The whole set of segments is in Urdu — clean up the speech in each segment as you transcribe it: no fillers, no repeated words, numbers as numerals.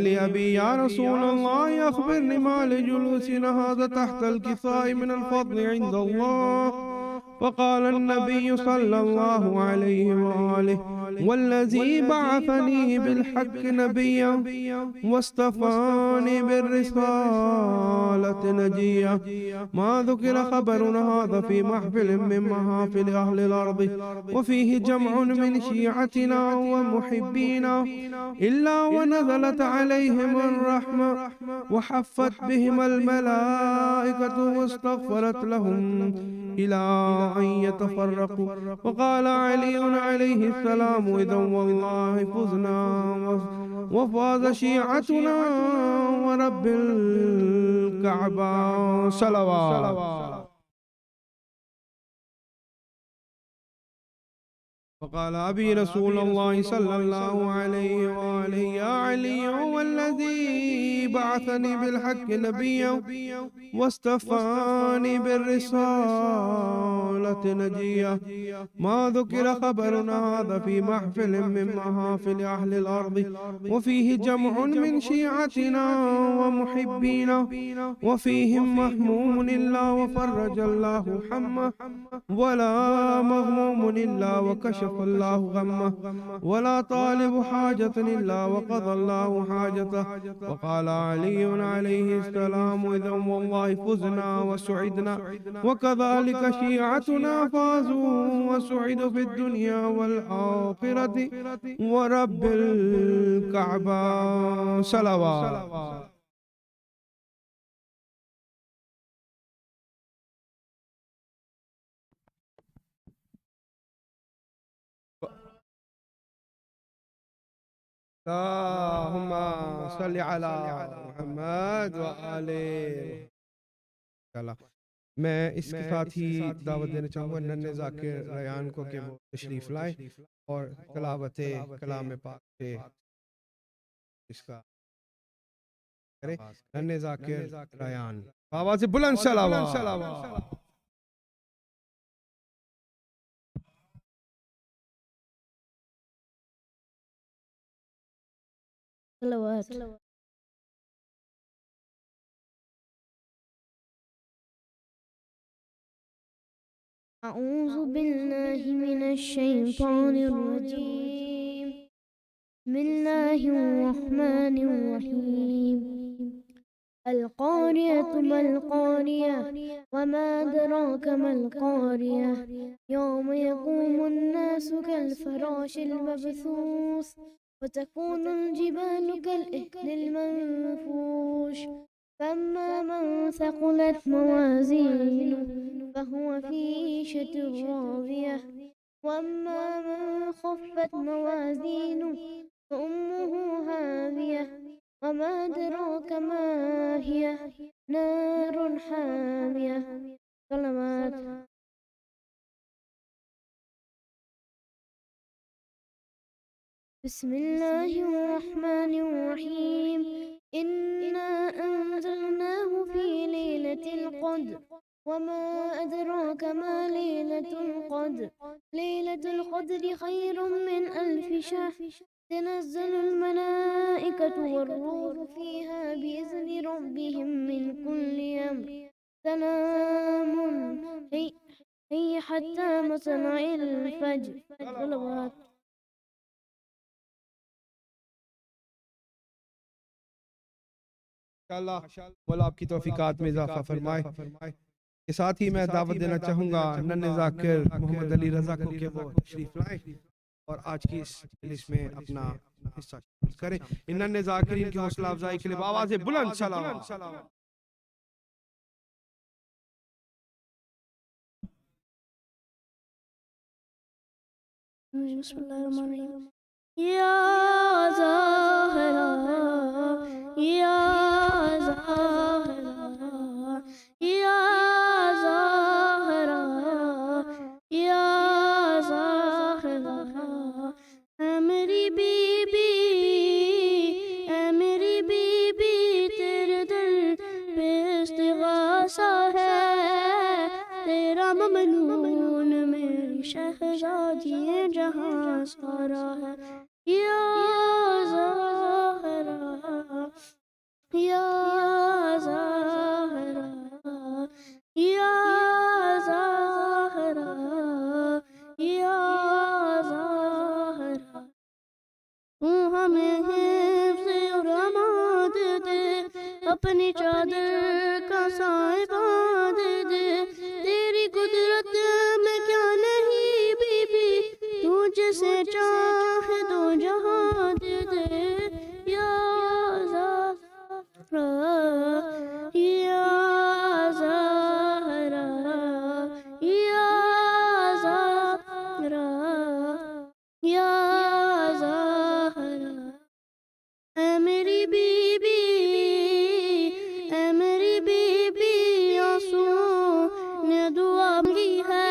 لأبي يا رسول الله أخبرني ما لجلوسنا هذا تحت الكساء من الفضل عند الله. فقال النبي صلى الله عليه وآله والذي بعثني بالحق نبيا واصطفاني بالرسالة نجيا ما ذكر خبرنا هذا في محفل من محافل أهل الأرض وفيه جمع من شيعتنا ومحبينا إلا ونزلت عليهم الرحمة وحفت بهم الملائكة واستغفرت لهم إلى أن يتفرقوا. وقال علي عليه السلام إذا والله فزنا وفاز شيعتنا ورب الكعبة صلوات. فقال أبي رسول الله صلى الله عليه وآله يا علي هو الذي بعثني بالحق نبيا واصطفاني بالرسالة نجيا ما ذكر خبرنا هذا في محفل من محافل أهل الأرض وفيه جمع من شيعتنا ومحبينا وفيهم محموم إلا وفرج الله حمه ولا مغموم إلا وكشف الله غمه ولا طالب حاجة إلا وقضى الله حاجته. وقال علي عليه السلام إذا والله فزنا وسعدنا وكذلك شيعتنا فازوا وسعدوا في الدنيا والآخرة ورب الكعبة صلوات. اللهم صل على محمد وآلہ. میں اس کے ساتھ ہی دعوت دینا چاہوں گا ننھے ذاکر ریان کو کہ وہ تشریف لائے اور تلاوت کلام پاک سے اس کا کرے. ننھے ذاکر ریان آواز بلند صلوات. أعوذ بالله من الشيطان الرجيم. بسم الله الرحمن الرحيم. القارية ما القارية وما أدراك ما القارية يوم يقوم الناس كالفراش المبثوث وتكون الجبال كالإهل المنفوش فأما من ثقلت موازينه فهو في عيشة راضية وأما من خفت موازينه فأمه هاوية وما أدراك ما هي نار حامية. صلوات. بسم الله الرحمن الرحيم. إنا أنزلناه في ليلة القدر وما أدراك ما ليلة القدر. ليلة القدر خير من 1000 شهر. تنزل الملائكة والروح فيها بإذن ربهم من كل أمر. سلام هي حتى مطلع الفجر. صلوات. اللہ مولا آپ کی توفیقات میں اضافہ فرمائے. کے ساتھ ہی میں دعوت دینا چاہوں گا ننھے ذاکر محمد علی رضا کو کہ وہ تشریف لائیں اور آج کی اس مجلس میں اپنا حصہ شامل کریں. ان ننھے ذاکرین کی حوصلہ افزائی کے لیے آواز بلند صلوات. بسم اللہ الرحمن الرحیم. یا زہرا یا زہرا یا زہرا یا زہرا اے میری بی بی تیرے در پہ استغاثہ ہے. تیرا ممنون میری شہزادی جہاں سارا ہے. یا زہرا اپنی چادر کا سائے باندھ دے، تیری قدرت میں کیا نہیں بی بی، تو جسے چاہے دو جہاں دے دے، یا زہرا یا زہرا یا زہرا یا زہرا، اے میری بی بی، اے میری بی بی، آنسوں نے دعا کی ہے،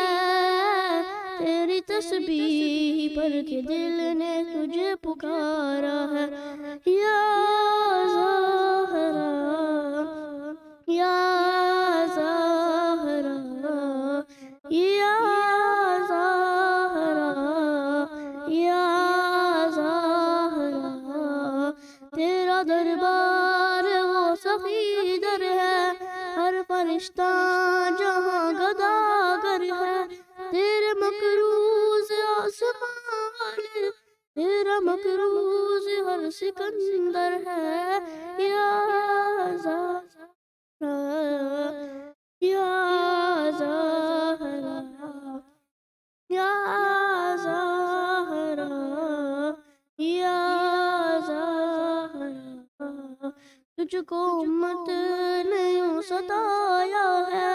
تیری تسبیح پڑھ کے دل نے تجھے پکارا ہے، یا زہرا یا زہرا یا زہرا یا زہرا، تیرا دربار وہ سخی در ہے، ہر فرشتہ جہاں گداگر ہے، تیرے مقروض آسمان والے، تیرا مقروض ہر سکندر ہے، یا زہرا یا زہرا یا زہرا یا زہرا، تجھ کو امت نے یوں ستایا ہے،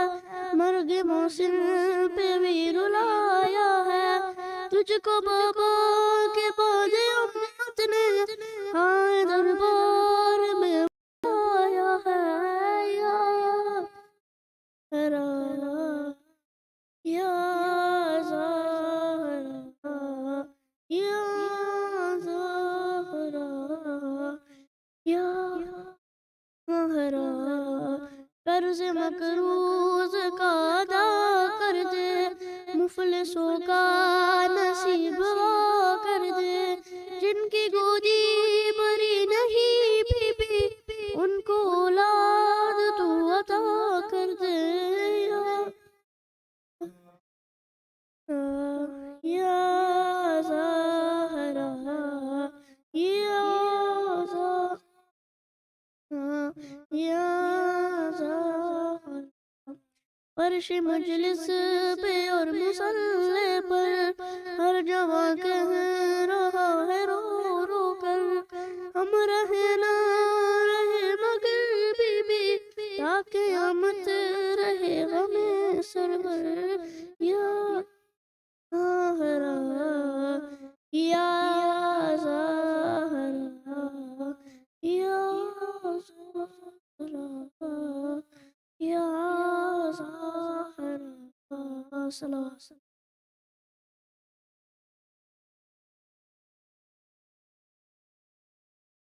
مرگ محسن پہ بھی رلایا ہے، تجھ کو بابا کے بعد امت نے ہائے دربار میں بلایا ہے، یا زہرا یا زہرا یا زہرا یا زہرا، قرض مقروض کا ادا کر دے، مفلسوں کا نصیب وا کر دے، جن کی گودی بھری نہیں بی بی، ان کو اولاد تو عطا کر دے، یا زہرا یا زہرا یا زہرا، فرش مجلس پہ اور مصلے پر ہر جوان کہہ رہا ہے رو رو کر، ہم رہے نہ رہے مگر بی بی، تاکہ قیامت رہے غم سرور، یا زہرا یا زہرا یا زہرا یا زہرا، صلوات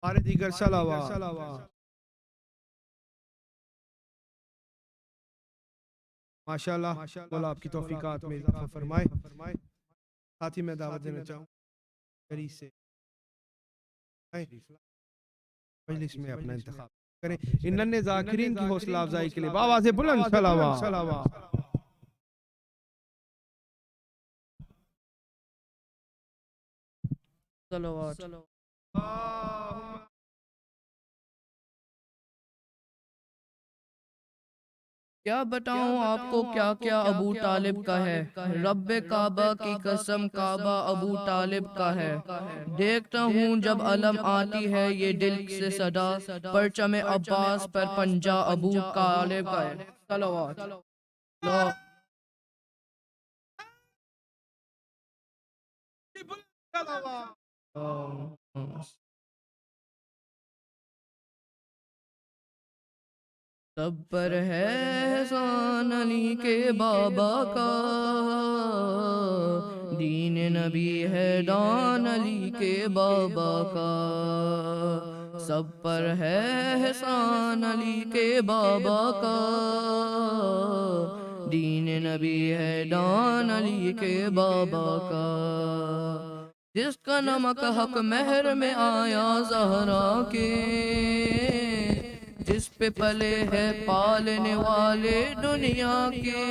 ہمارے دیگر صلوات۔ ماشاءاللہ مولا آپ کی توفیقات میں اضافہ فرمائے۔ ساتھ ہی میں دعوت دینا چاہوں شریف سے مجلس میں اپنا انتخاب کریں، ان ننھے ذاکرین کی حوصلہ افزائی کے لیے بآواز بلند صلوات۔ کیا بتاؤں آپ کو کیا کیا ابو طالب کا ہے، رب کعبہ کی قسم کعبہ ابو طالب کا ہے، دیکھتا ہوں جب علم آتی ہے یہ دل سے صدا، پرچم عباس پر پنجا ابو طالب کا ہے، صلوات۔ سب پر ہے احسان علی کے بابا کا، دین نبی ہے دان علی کے بابا کا، سب پر ہے احسان علی کے بابا کا، دین نبی ہے دان علی کے بابا کا، جس کا نمک حق مہر میں آیا زہرا کے، جس پہ پلے ہے پالنے والے دنیا کے،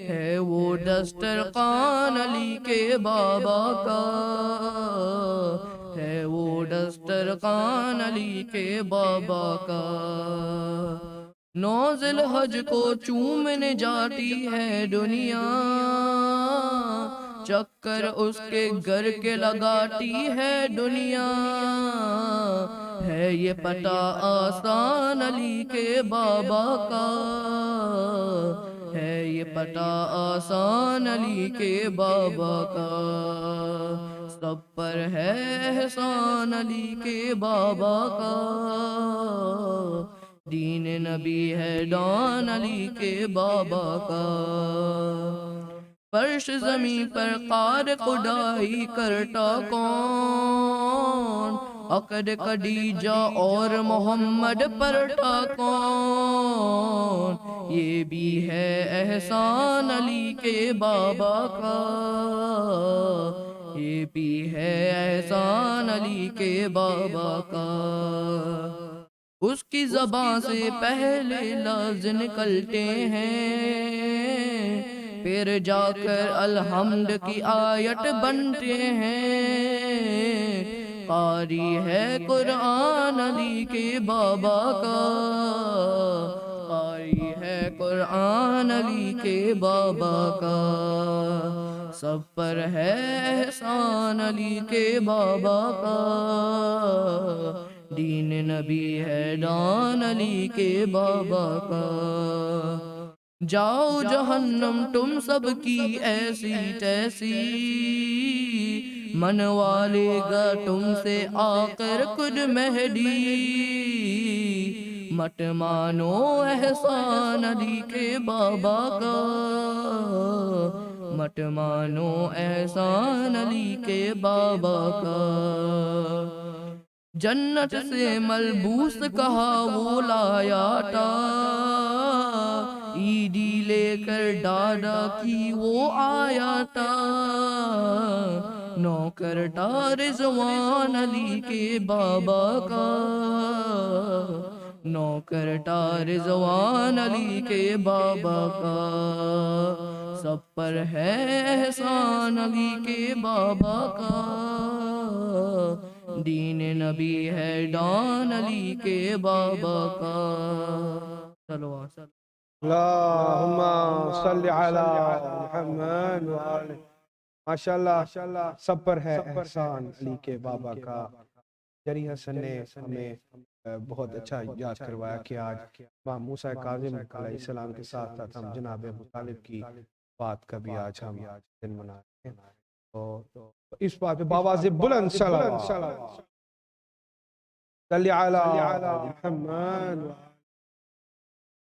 ہے وہ دسترخوان علی کے بابا کا، ہے وہ دسترخوان علی کے بابا کا۔ 9 ذی الحج کو چومنے جاتی ہے دنیا، چکر اس کے گھر کے لگاتی ہے دنیا، ہے یہ پتہ آسان علی کے بابا کا، ہے یہ پتہ آسان علی کے بابا کا، سب پر ہے احسان علی کے بابا کا، دین نبی ہے ڈان علی کے بابا کا۔ فرش زمین پر قار خدائی کرتا کون، عقد خدیجہ اور محمد پرتا کون، یہ بھی ہے احسان علی کے بابا کا، یہ بھی ہے احسان علی کے بابا کا۔ اس کی زبان سے پہلے لفظ نکلتے ہیں، پھر جا کر الحمد کی آیت بنتے ہیں، قاری ہے قرآن علی کے بابا کا، قاری ہے قرآن علی کے بابا کا، سب پر ہے احسان علی کے بابا کا، دین نبی ہے ڈان علی کے بابا کا۔ جاؤ جہنم تم سب کی ایسی تیسی، منوا لے گا تم سے آخر خود مہدی، مت مانو احسان علی کے بابا کا، مت مانو احسان علی کے بابا کا۔ جنت سے ملبوس کہا وہ لایا تھا، عیدی لے کر دادا کی وہ آیا تھا، نوکر تھا رضوان علی کے بابا کا، نوکر تھا رضوان علی کے بابا کا، سب پر ہے احسان علی کے بابا کا، دین نبی ہے ڈان علی کے بابا کا۔ چلو اللہم صلی علی محمد وآلہ۔ ماشاءاللہ سب پر ہے احسان علی کے بابا کا۔ جری حسن نے ہمیں بہت اچھا یاد کروایا کہ آج امام موسیٰ کاظم علیہ السلام کے ساتھ ساتھ ہم جناب ابو طالب کی بات کا بھی آج ہم دن منا رہے ہیں، تو اس بات پہ بآواز بلند صلوات صلی علی محمد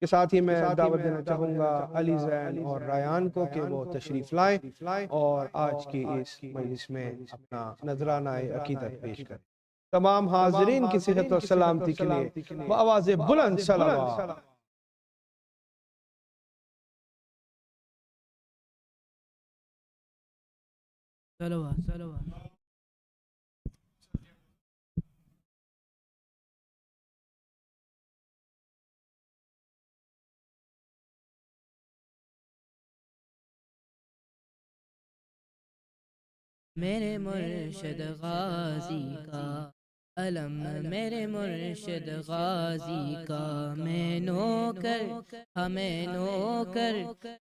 کے ساتھ ہی میں دعوت دینا چاہوں گا علی زین اور ریان کو کہ وہ تشریف لائیں اور آج کی اس مجلس میں اپنا نذرانہ عقیدت پیش کریں۔ تمام حاضرین کی صحت و سلامتی کے لیے بآواز بلند صلوات۔ میرے مرشد غازی کا علم، میرے مرشد غازی کا میں نوکر، ہمیں نوکر،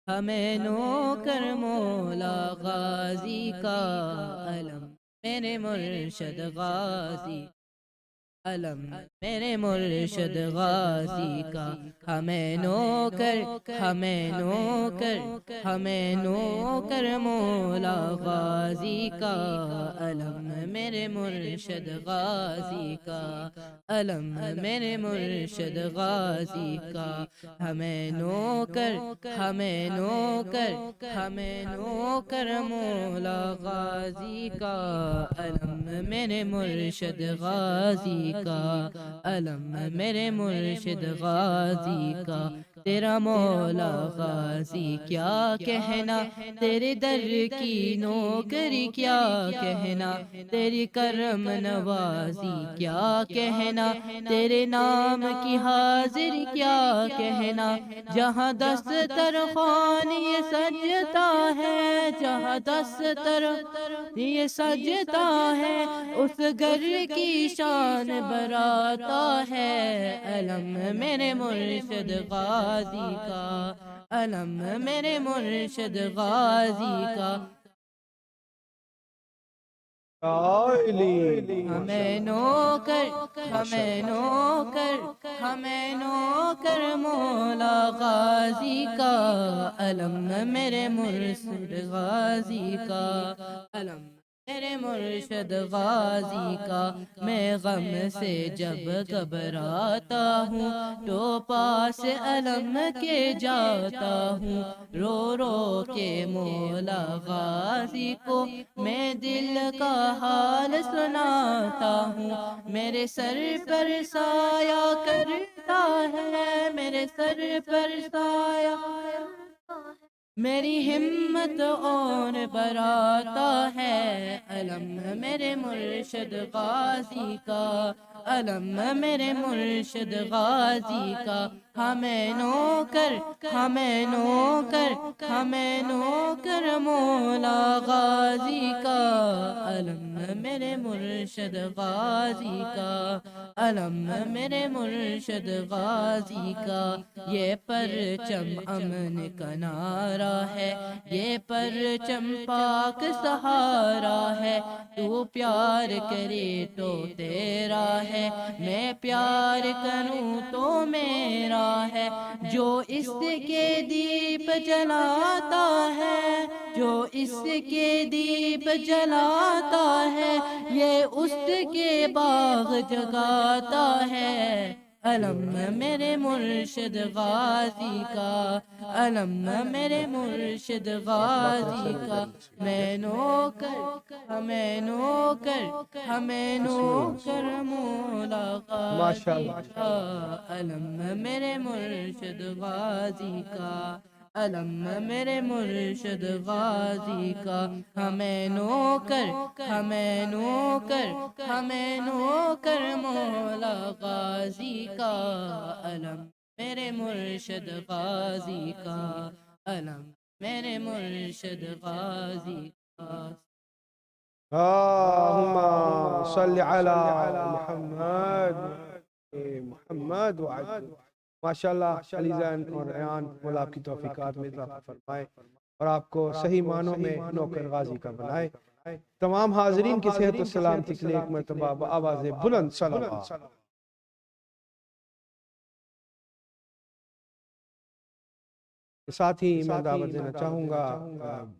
ہمیں نوکر مولا غازی کا علم، میرے مرشد غازی علم، میرے مرشد غازی کا ہمیں نوکر، ہمیں نوکر، ہمیں نوکر مولا غازی کا علم، میرے مرشد غازی کا علم، میرے مرشد غازی کا ہمیں نوکر، ہمیں نوکر، ہمیں نوکر مولا غازی کا علم، میرے مرشد غازی کا علم، میرے مرشد غازی کا تیرا مولا غازی کیا کہنا، تیرے در کی نوکری کیا کہنا، تیری کرم نوازی کیا کہنا، تیرے نام کی حاضری کیا کہنا، جہاں دسترخوان یہ سجتا ہے، جہاں دسترخوان یہ سجتا ہے، اس گھر کی شان براتا ہے، علم میرے مرشد غازی کا، علم میرے مرشد غازی کا، ہمیں نوکر، ہمیں نوکر، ہمیں نوکر مولا غازی کا، علم میرے مرشد غازی کا، علم میرے مرشد غازی کا، میں غم سے جب گھبراتا ہوں تو پاس علم کے جاتا ہوں، رو رو کے مولا غازی کو میں دل کا حال سناتا ہوں، میرے سر پر سایہ کرتا ہے، میرے سر پر سایہ، میری ہمت اور بڑھاتا ہے، علم میرے مرشد غازی کا، علم میرے مرشد غازی کا، ہمیں نوکر، ہمیں نوکر، ہمیں نوکر مولا غازی کا، علم میرے مرشد غازی کا، علم میرے مرشد غازی کا، یہ پرچم امن کا نعرہ ہے، یہ پرچم پاک سہارا ہے، تو پیار کرے تو تیرا ہے، میں پیار کروں تو میرا ہے، جو اس کے دیپ جلاتا ہے، جو اس کے دیپ جلاتا ہے، یہ اس کے باغ جگاتا ہے، علم میرے مرشد غازی کا، علم میرے مرشد غازی کا، میں نوکر، ہمیں نوکر، ہمیں نوکر مولا غازی کا، علم میرے مرشد غازی کا، علم میرے مرشد غازی کا، ہمیں نوکر، ہمیں نوکر، ہمیں نوکر مولا غازی کا، علم میرے مرشد غازی کا، علم میرے مرشد غازی کا، اللهم صل على محمد محمد وعلى ماشاءاللہ علی زین اور ایان، مولا آپ کی توفیقات میں اضافہ فرمائے اور آپ کو صحیح معنوں میں نوکر غازی کا بنائے۔ تمام حاضرین کی صحت و سلامتی کے لیے ایک مرتبہ بآواز بلند صلوات۔ ساتھ ہی میں دعوت دینا چاہوں گا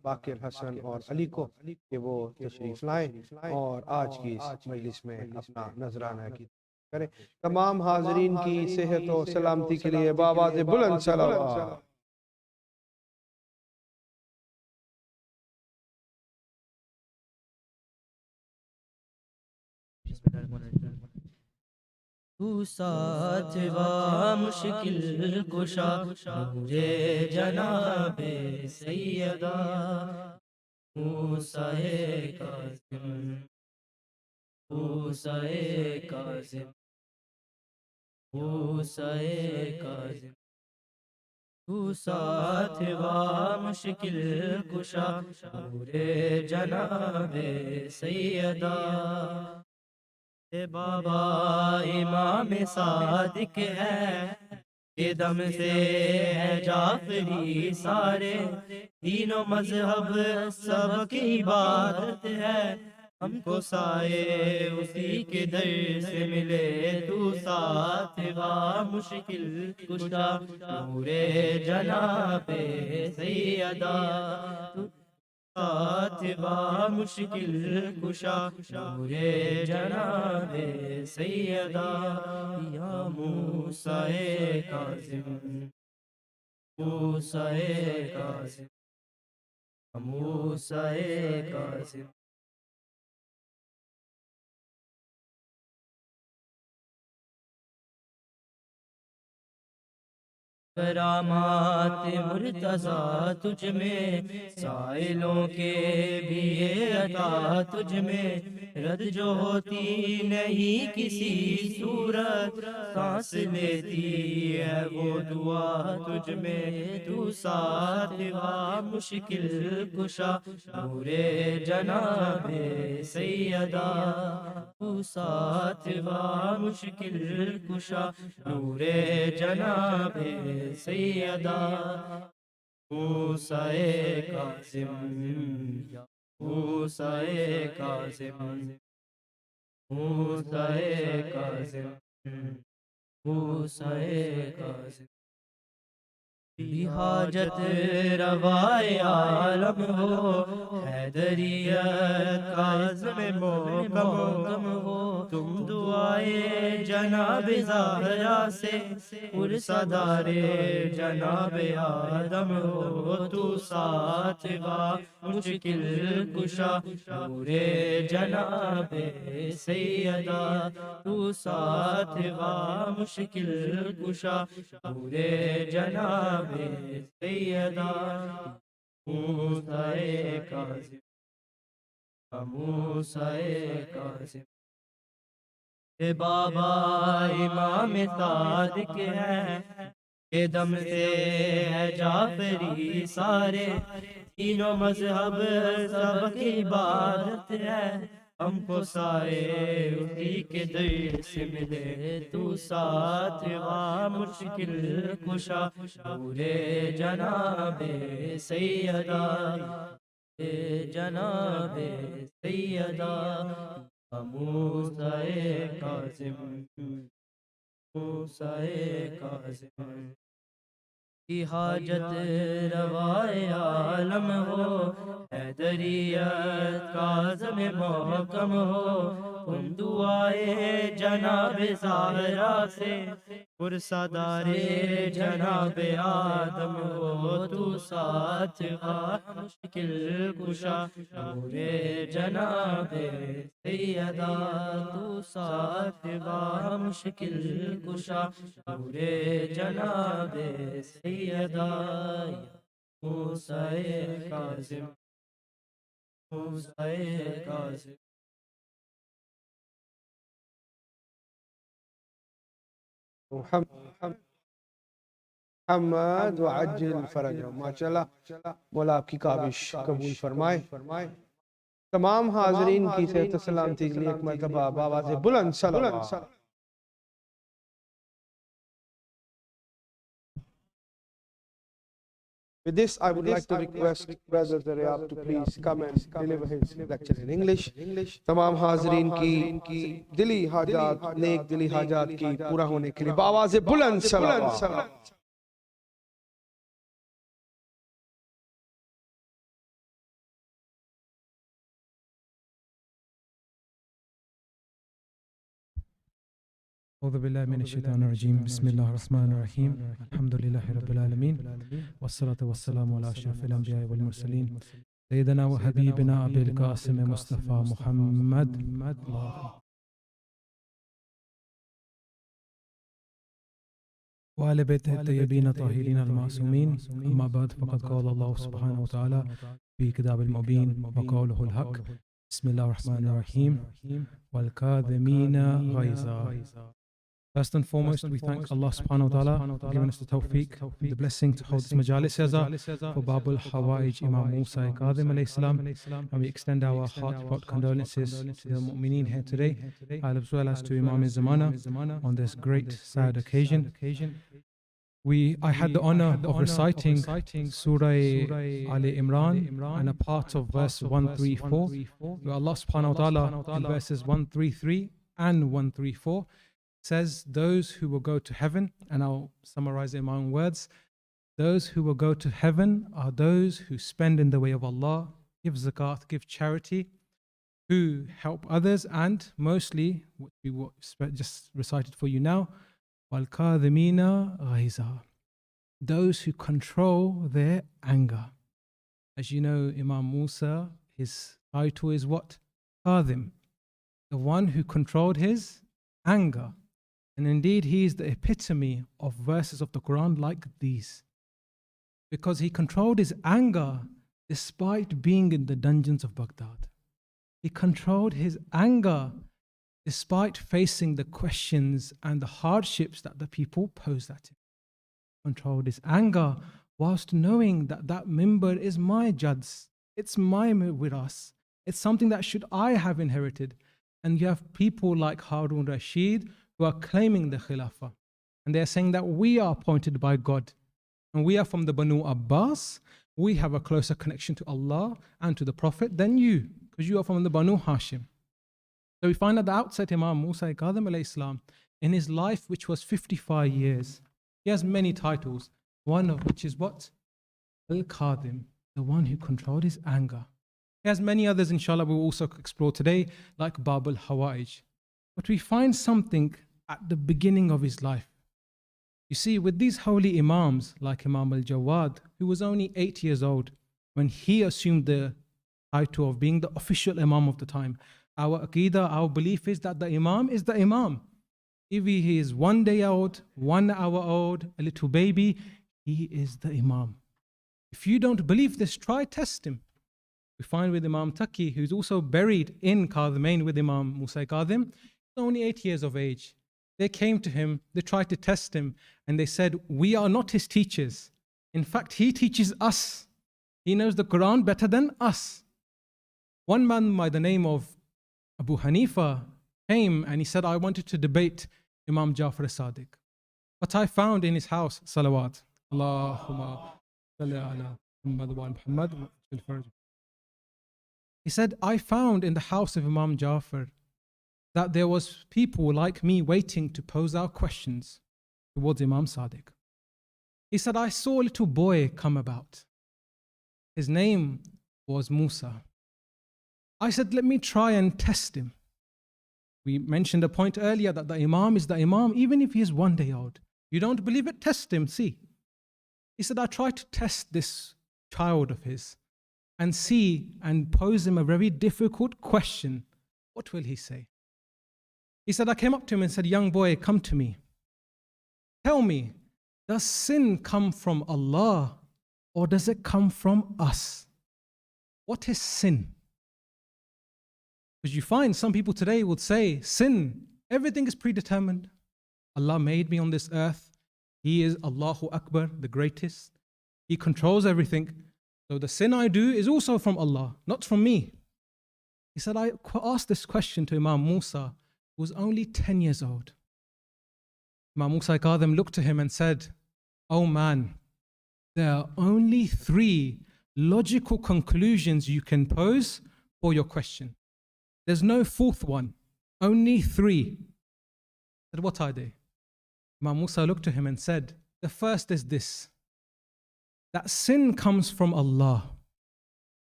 باقر حسن اور علی کو کہ وہ تشریف لائیں اور آج کی اس مجلس میں اپنا نذرانہ کی کریں۔ تمام حاضرین کی صحت و سلامتی کے لیے بآواز بلند صلوات۔ تو ساتھ و مشکل کشا نور جناب سیدہ موسیٰ کاظم، موسیٰ کاظم، موسیٰ کاظم، تو ساتھ و مشکل کشا نور جناب سیدہ، بابا امام صادق ہے، یہ دم سے ہے جعفری سارے، دین و مذہب سب کی عبادت ہے، ہم کو سائے اسی کے در سے ملے، تو ساتھ و مشکل کشا نور جناب سیدہ، ساتھ و مشکل کشا نور جناب سیدہ، یا موسیٰ کاظم، موسیٰ کاظم، موسیٰ کاظم، کرامات مرتضیٰ تجھ میں، سائلوں کے بھی یہ عطا تجھ میں، رد جو ہوتی نہیں کسی صورت، سانس لیتی ہے وہ دعا تجھ میں، تو ساتھ وا مشکل کشا نور جناب سیدہ، تو ساتھ وا مشکل کشا نور جناب سیدہ، موسیٰ کاظم یا موسیٰ کاظم، موسیٰ کاظم، موسیٰ کاظم، حاجت روائے عالم ہو، حیدریت کاظم محکم ہو، تم دعائے جناب زہرا سے پرصدار جناب آدم ہو، تو ساتھ وا مشکل کشا نور جناب سیدہ، تو ساتھ وا مشکل کشا نور جناب سیدہ، موسیٰ کاظم، موسیٰ کاظم، اے بابا امام صادق ہے، کے دم سے ہے جعفری سارے، تینوں مذہب سب کی عبادت ہے، ہم کو سارے اسی کے در سے ملے، تو ساتھ وا مشکل کشا نور جناب سیدہ، جناب سیدہ، موسیٰ کاظم، موسیٰ کاظم، کی حاجت روائے عالم ہو، حیدریت کاظم محکم ہو، تم دعائے جناب زہرا سے پرصدار جناب آدم ہو، تو ساتھ وا مشکل کشا نور جناب سیدہ، تو ساتھ وا مشکل کشا نور جناب سیدہ، موسیٰ کاظم، موسیٰ کاظم، محمد وعجل فرجہ، ماشاءاللہ مولا آپ کی کاوش قبول فرمائے۔ تمام حاضرین کی صحت و سلامتی کے لیے ایک مرتبہ بآواز بلند صلوات۔ With this, I would like to request Brother Zuriyaab to please come and deliver his lecture in English. تمام حاضرین کی دلی حاجات، نیک دلی حاجات کی پورا ہونے کے لیے بآواز بلند صلوات۔ أعوذ بالله من الشيطان الرجيم بسم الله الرحمن الرحيم الحمد لله رب العالمين والصلاة والسلام على أشرف الأنبياء والمرسلين سيدنا وحبيبنا أبي القاسم مصطفى محمد وآل بيته الطيبين الطاهرين المعصومين، أما بعد فقد قال الله سبحانه وتعالى في كتاب المبين وقوله الحق، بسم الله الرحمن الرحيم والكاظمين غيظا. First and foremost, we thank Allah subhanahu wa ta'ala for giving us the tawfiq, the blessing to hold this Majlis for Babul Hawaij Imam Musa Kazim a.s, and we extend our heartfelt condolences to the mu'mineen here today, as well as to Imam Zamana on this great sad occasion. I had the honor of reciting Surah Ali Imran and a part of verse 134, where Allah subhanahu wa ta'ala in verses 133 and 134 says, those who will go to heaven, and I'll summarize it in my own words, those who will go to heaven are those who spend in the way of Allah, give zakat, give charity, who help others, and mostly, what we just recited for you now, وَالْكَاظِمِينَ غَيْظًا, those who control their anger. As you know, Imam Musa, his title is what? Kazim, the one who controlled his anger. And indeed, he is the epitome of verses of the Quran like these. Because he controlled his anger despite being in the dungeons of Baghdad. He controlled his anger despite facing the questions and the hardships that the people posed at him. Controlled his anger whilst knowing that that mimbar is my jad's. It's my wiras. It's something that should I have inherited. And you have people like Harun Rashid who are claiming the Khilafah. And they're saying that we are appointed by God. And we are from the Banu Abbas. We have a closer connection to Allah and to the Prophet than you, because you are from the Banu Hashim. So we find at the outset Imam Musa Kazim a.s, in his life, which was 55 years, he has many titles, one of which is what? Al-Kazim, the one who controlled his anger. He has many others, inshallah, we will also explore today, like Bab al-Hawa'ij. But we find something at the beginning of his life. You see, with these holy Imams, like Imam al-Jawad, who was only 8 years old when he assumed the title of being the official Imam of the time, our Aqidah, our belief is that the Imam is the Imam. If he is 1 day old, 1 hour old, a little baby, he is the Imam. If you don't believe this, try test him. We find with Imam Taqi, who's also buried in Kazimain with Imam Musa Kazim, he's only 8 years of age. They came to him, they tried to test him, and they said, we are not his teachers. In fact, he teaches us. He knows the Quran better than us. One man by the name of Abu Hanifa came and he said, I wanted to debate Imam Jafar as-Sadiq. But I found in his house, salawat, Allahumma salli ala Muhammad wa Muhammad. He said, I found in the house of Imam Jafar that there was people like me waiting to pose our questions towards Imam Sadiq. He said, I saw a little boy come about. His name was Musa. I said, let me try and test him. We mentioned a point earlier that the Imam is the Imam even if he is 1 day old. You don't believe it? Test him, see. He said, I tried to test this child of his and see and pose him a very difficult question. What will he say? He said, I came up to him and said, young boy, come to me. Tell me, does sin come from Allah or does it come from us? What is sin? Because you find some people today would say, sin, everything is predetermined. Allah made me on this earth. He is Allahu Akbar, the greatest. He controls everything. So the sin I do is also from Allah, not from me. He said, I asked this question to Imam Musa, who was only 10 years old. Imam Musa Kazim looked to him and said, oh man, there are only 3 logical conclusions you can pose for your question. There's no 4th one, only 3. I said, what are they? Imam Musa looked to him and said, the first is this, that sin comes from Allah.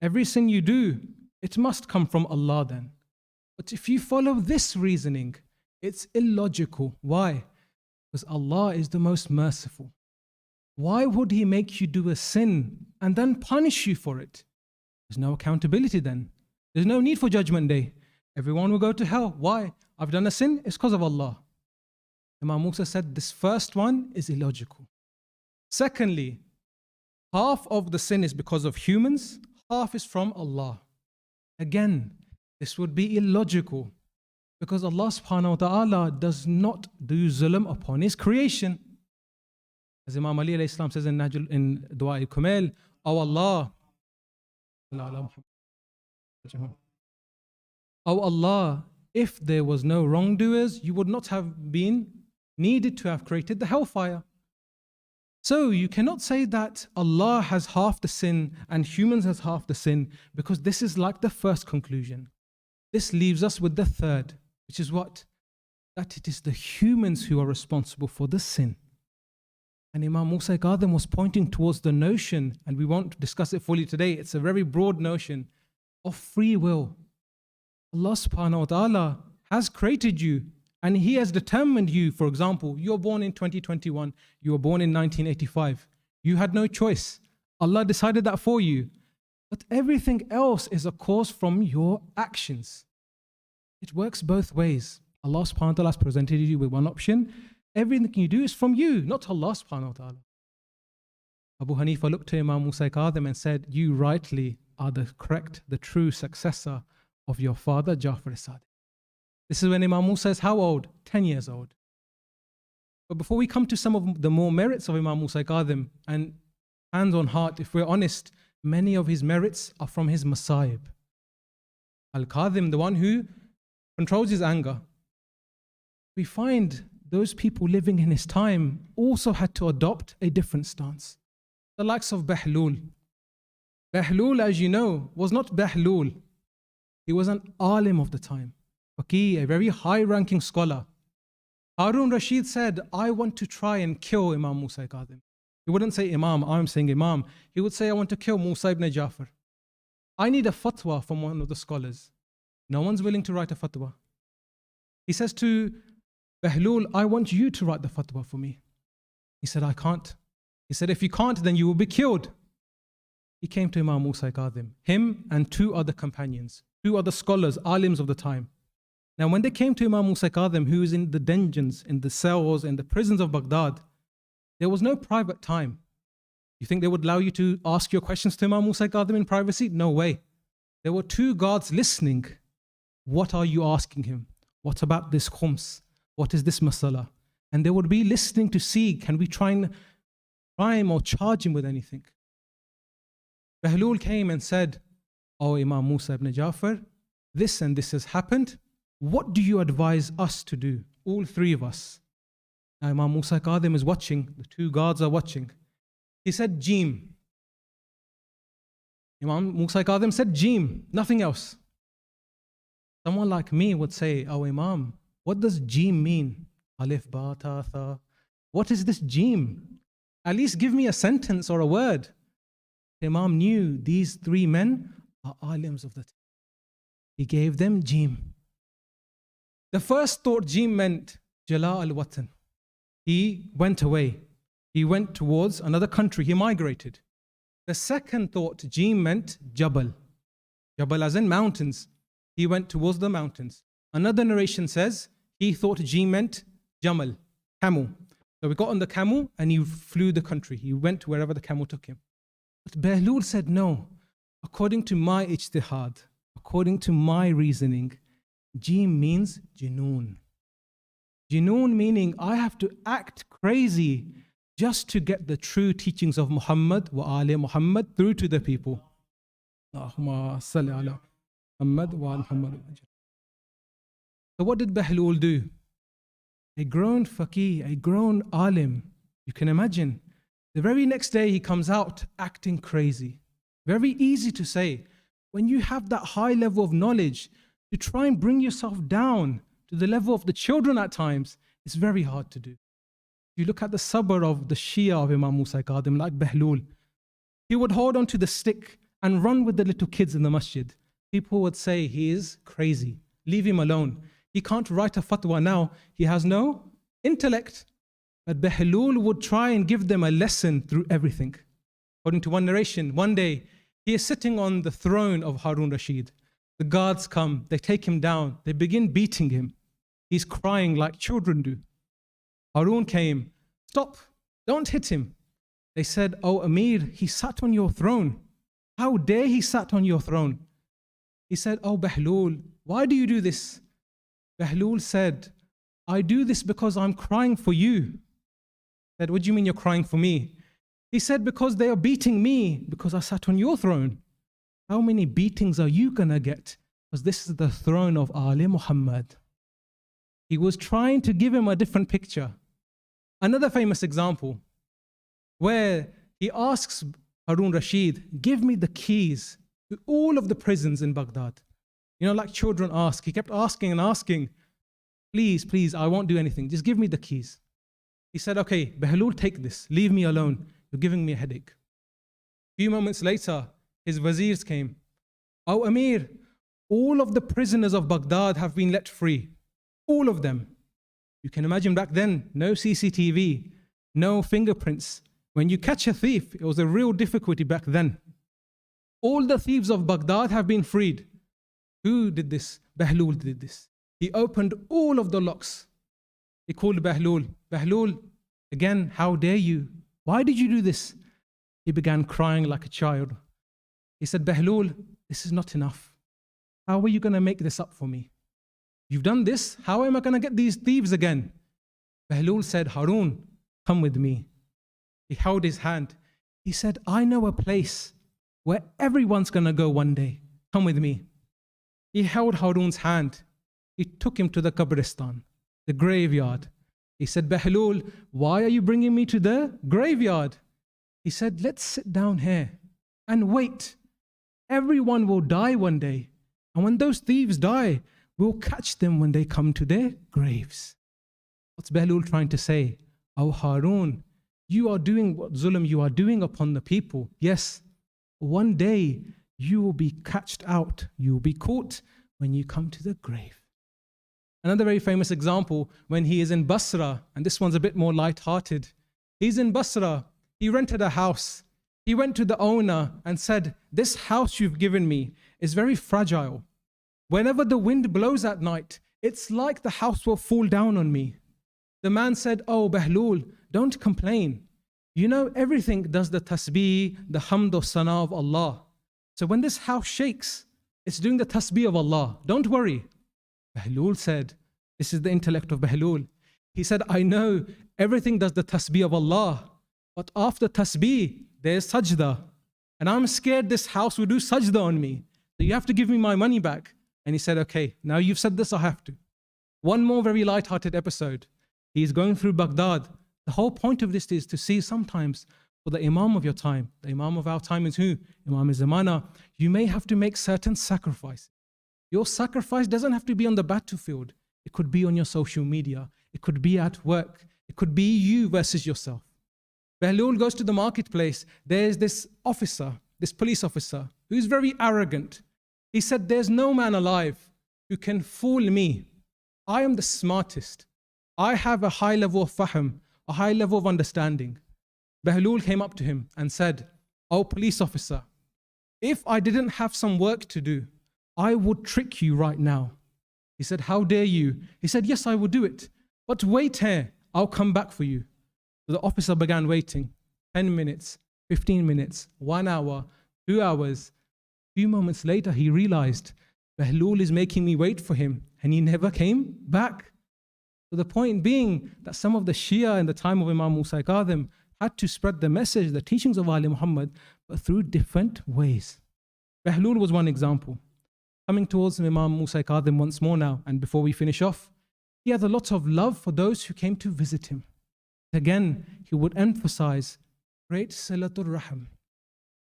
Every sin you do, it must come from Allah then. But if you follow this reasoning, it's illogical. Why? Because Allah is the most merciful. Why would He make you do a sin and then punish you for it? There's no accountability then. There's no need for judgment day. Everyone will go to hell. Why? I've done a sin, it's because of Allah. Imam Musa said this first one is illogical. Secondly, half of the sin is because of humans, half is from Allah. Again, this would be illogical because Allah subhanahu wa ta'ala does not do zulm upon His creation. As Imam Ali alayhi salam says in Dua al-Kumail, Oh Allah, oh Allah, if there was no wrongdoers, you would not have been needed to have created the hellfire. So you cannot say that Allah has half the sin and humans has half the sin, because this is like the first conclusion. This leaves us with the third, which is what? That it is the humans who are responsible for the sin. And Imam Musa Kazim was pointing towards the notion, and we won't discuss it fully today, it's a very broad notion of free will. Allah subhanahu wa ta'ala has created you and He has determined you. For example, you were born in 2021, you were born in 1985. You had no choice. Allah decided that for you. But everything else is a cause from your actions. It works both ways. Allah subhanahu wa ta'ala has presented you with one option. Everything you do is from you, not Allah subhanahu wa ta'ala. Abu Hanifa looked to Imam Musa Kazim and said, you rightly are the correct, the true successor of your father, Ja'far as-Sadiq. This is when Imam Musa is how old? 10 years old. But before we come to some of the more merits of Imam Musa Kazim, and hands on heart, if we're honest, many of his merits are from his Masa'ib. Al-Kazim, the one who controls his anger. We find those people living in his time also had to adopt a different stance. The likes of Bahlul. Bahlul, as you know, was not Bahlul. He was an alim of the time. Faqih, a very high-ranking scholar. Harun Rashid said, I want to try and kill Imam Musa Kazim. He wouldn't say Imam, I'm saying Imam. He would say, I want to kill Musa ibn Ja'far. I need a fatwa from one of the scholars. No one's willing to write a fatwa. He says to Bahlul, I want you to write the fatwa for me. He said, I can't. He said, if you can't, then you will be killed. He came to Imam Musa Kazim, him and two other companions, two other scholars, alims of the time. Now, when they came to Imam Musa Kazim, who was in the dungeons, in the cells, in the prisons of Baghdad, there was no private time. You think they would allow you to ask your questions to Imam Musa Kazim in privacy? No way. There were two guards listening. What are you asking him? What about this khums? What is this masala? And they would be listening to see, can we try and crime or charge him with anything? Bahlul came and said, oh Imam Musa ibn Ja'far, this and this has happened. What do you advise us to do? All three of us. Now Imam Musa Kazim is watching, the two guards are watching. He said, Jeem. Imam Musa Kazim said, Jeem, nothing else. Someone like me would say, oh Imam, what does Jeem mean? Alif, ba, ta, tha. What is this Jeem? At least give me a sentence or a word. Imam knew these three men are alims of the time. He gave them Jeem. The first thought Jeem meant Jala al-Watan. He went away. He went towards another country. He migrated. The second thought Jeem meant Jabal. Jabal as in mountains. He went towards the mountains. Another narration says he thought Jeem meant Jamal, camel. So he got on the camel and he flew the country. He went to wherever the camel took him. But Bahlul said, no, according to my ijtihad, according to my reasoning, Jeem means Junoon. Junoon meaning I have to act crazy just to get the true teachings of Muhammad wa ali Muhammad through to the people. Allahumma salli ala Muhammad wa ala Muhammad. So what did Bahlul do? A grown faqih, a grown alim. You can imagine. The very next day he comes out acting crazy. Very easy to say. When you have that high level of knowledge, to try and bring yourself down to the level of the children at times, it's very hard to do. You look at the sabr of the Shia of Imam Musa Kazim, like Bahlul. He would hold on to the stick and run with the little kids in the masjid. People would say he is crazy. Leave him alone. He can't write a fatwa now. He has no intellect. But Bahlul would try and give them a lesson through everything. According to one narration, one day he is sitting on the throne of Harun Rashid. The guards come, they take him down, they begin beating him. He's crying like children do. Harun came, stop, don't hit him. They said, oh Amir, he sat on your throne. How dare he sat on your throne? He said, oh Bahlul, why do you do this? Bahlul said, I do this because I'm crying for you. He said, what do you mean you're crying for me? He said, because they are beating me because I sat on your throne. How many beatings are you gonna get? Because this is the throne of Ali Muhammad. He was trying to give him a different picture. Another famous example where he asks Harun Rashid, give me the keys to all of the prisons in Baghdad. You know, like children ask. He kept asking and asking, please, please, I won't do anything. Just give me the keys. He said, okay, Bahlul, take this. Leave me alone. You're giving me a headache. A few moments later, his wazirs came. Oh Amir, all of the prisoners of Baghdad have been let free. All of them. You can imagine back then, no CCTV, no fingerprints. When you catch a thief, it was a real difficulty back then. All the thieves of Baghdad have been freed. Who did this? Bahlul did this. He opened all of the locks. He called Bahlul. Bahlul, again, how dare you? Why did you do this? He began crying like a child. He said, Bahlul, this is not enough. How are you going to make this up for me? You've done this. How am I going to get these thieves again? Bahlul said, Harun, come with me. He held his hand. He said, I know a place where everyone's going to go one day. Come with me. He held Harun's hand. He took him to the Qabristan, the graveyard. He said, Bahlul, why are you bringing me to the graveyard? He said, let's sit down here and wait. Everyone will die one day. And when those thieves die, we'll catch them when they come to their graves. What's Bahlul trying to say? Oh, Harun, you are doing what zulm you are doing upon the people. Yes, one day you will be catched out. You will be caught when you come to the grave. Another very famous example, when he is in Basra, and this one's a bit more light-hearted. He's in Basra. He rented a house. He went to the owner and said, this house you've given me is very fragile. Whenever the wind blows at night, it's like the house will fall down on me. The man said, oh, Bahlul, don't complain. You know, everything does the tasbih, the hamd or sana of Allah. So when this house shakes, it's doing the tasbih of Allah. Don't worry. Bahlul said, this is the intellect of Bahlul. He said, I know everything does the tasbih of Allah, but after tasbih, there's sajda. And I'm scared this house will do sajda on me. So you have to give me my money back. And he said, okay, now you've said this, I have to. One more very light-hearted episode. He's going through Baghdad. The whole point of this is to see sometimes for the Imam of your time. The Imam of our time is who? Imam Zamana. You may have to make certain sacrifices. Your sacrifice doesn't have to be on the battlefield. It could be on your social media. It could be at work. It could be you versus yourself. Bahlul goes to the marketplace. There's this officer, this police officer, who's very arrogant. He said, there's no man alive who can fool me. I am the smartest. I have a high level of fahm, a high level of understanding. Bahlul came up to him and said, oh, police officer, if I didn't have some work to do, I would trick you right now. He said, how dare you? He said, yes, I will do it. But wait here, I'll come back for you. So the officer began waiting. 10 minutes, 15 minutes, 1 hour, 2 hours. A few moments later, he realized, Bahlul is making me wait for him, and he never came back. So the point being that some of the Shia in the time of Imam Musa Kazim had to spread the message, the teachings of Ali Muhammad, but through different ways. Bahlul was one example. Coming towards Imam Musa Kazim once more now, and before we finish off, he had a lot of love for those who came to visit him. Again, he would emphasize great silatul rahim.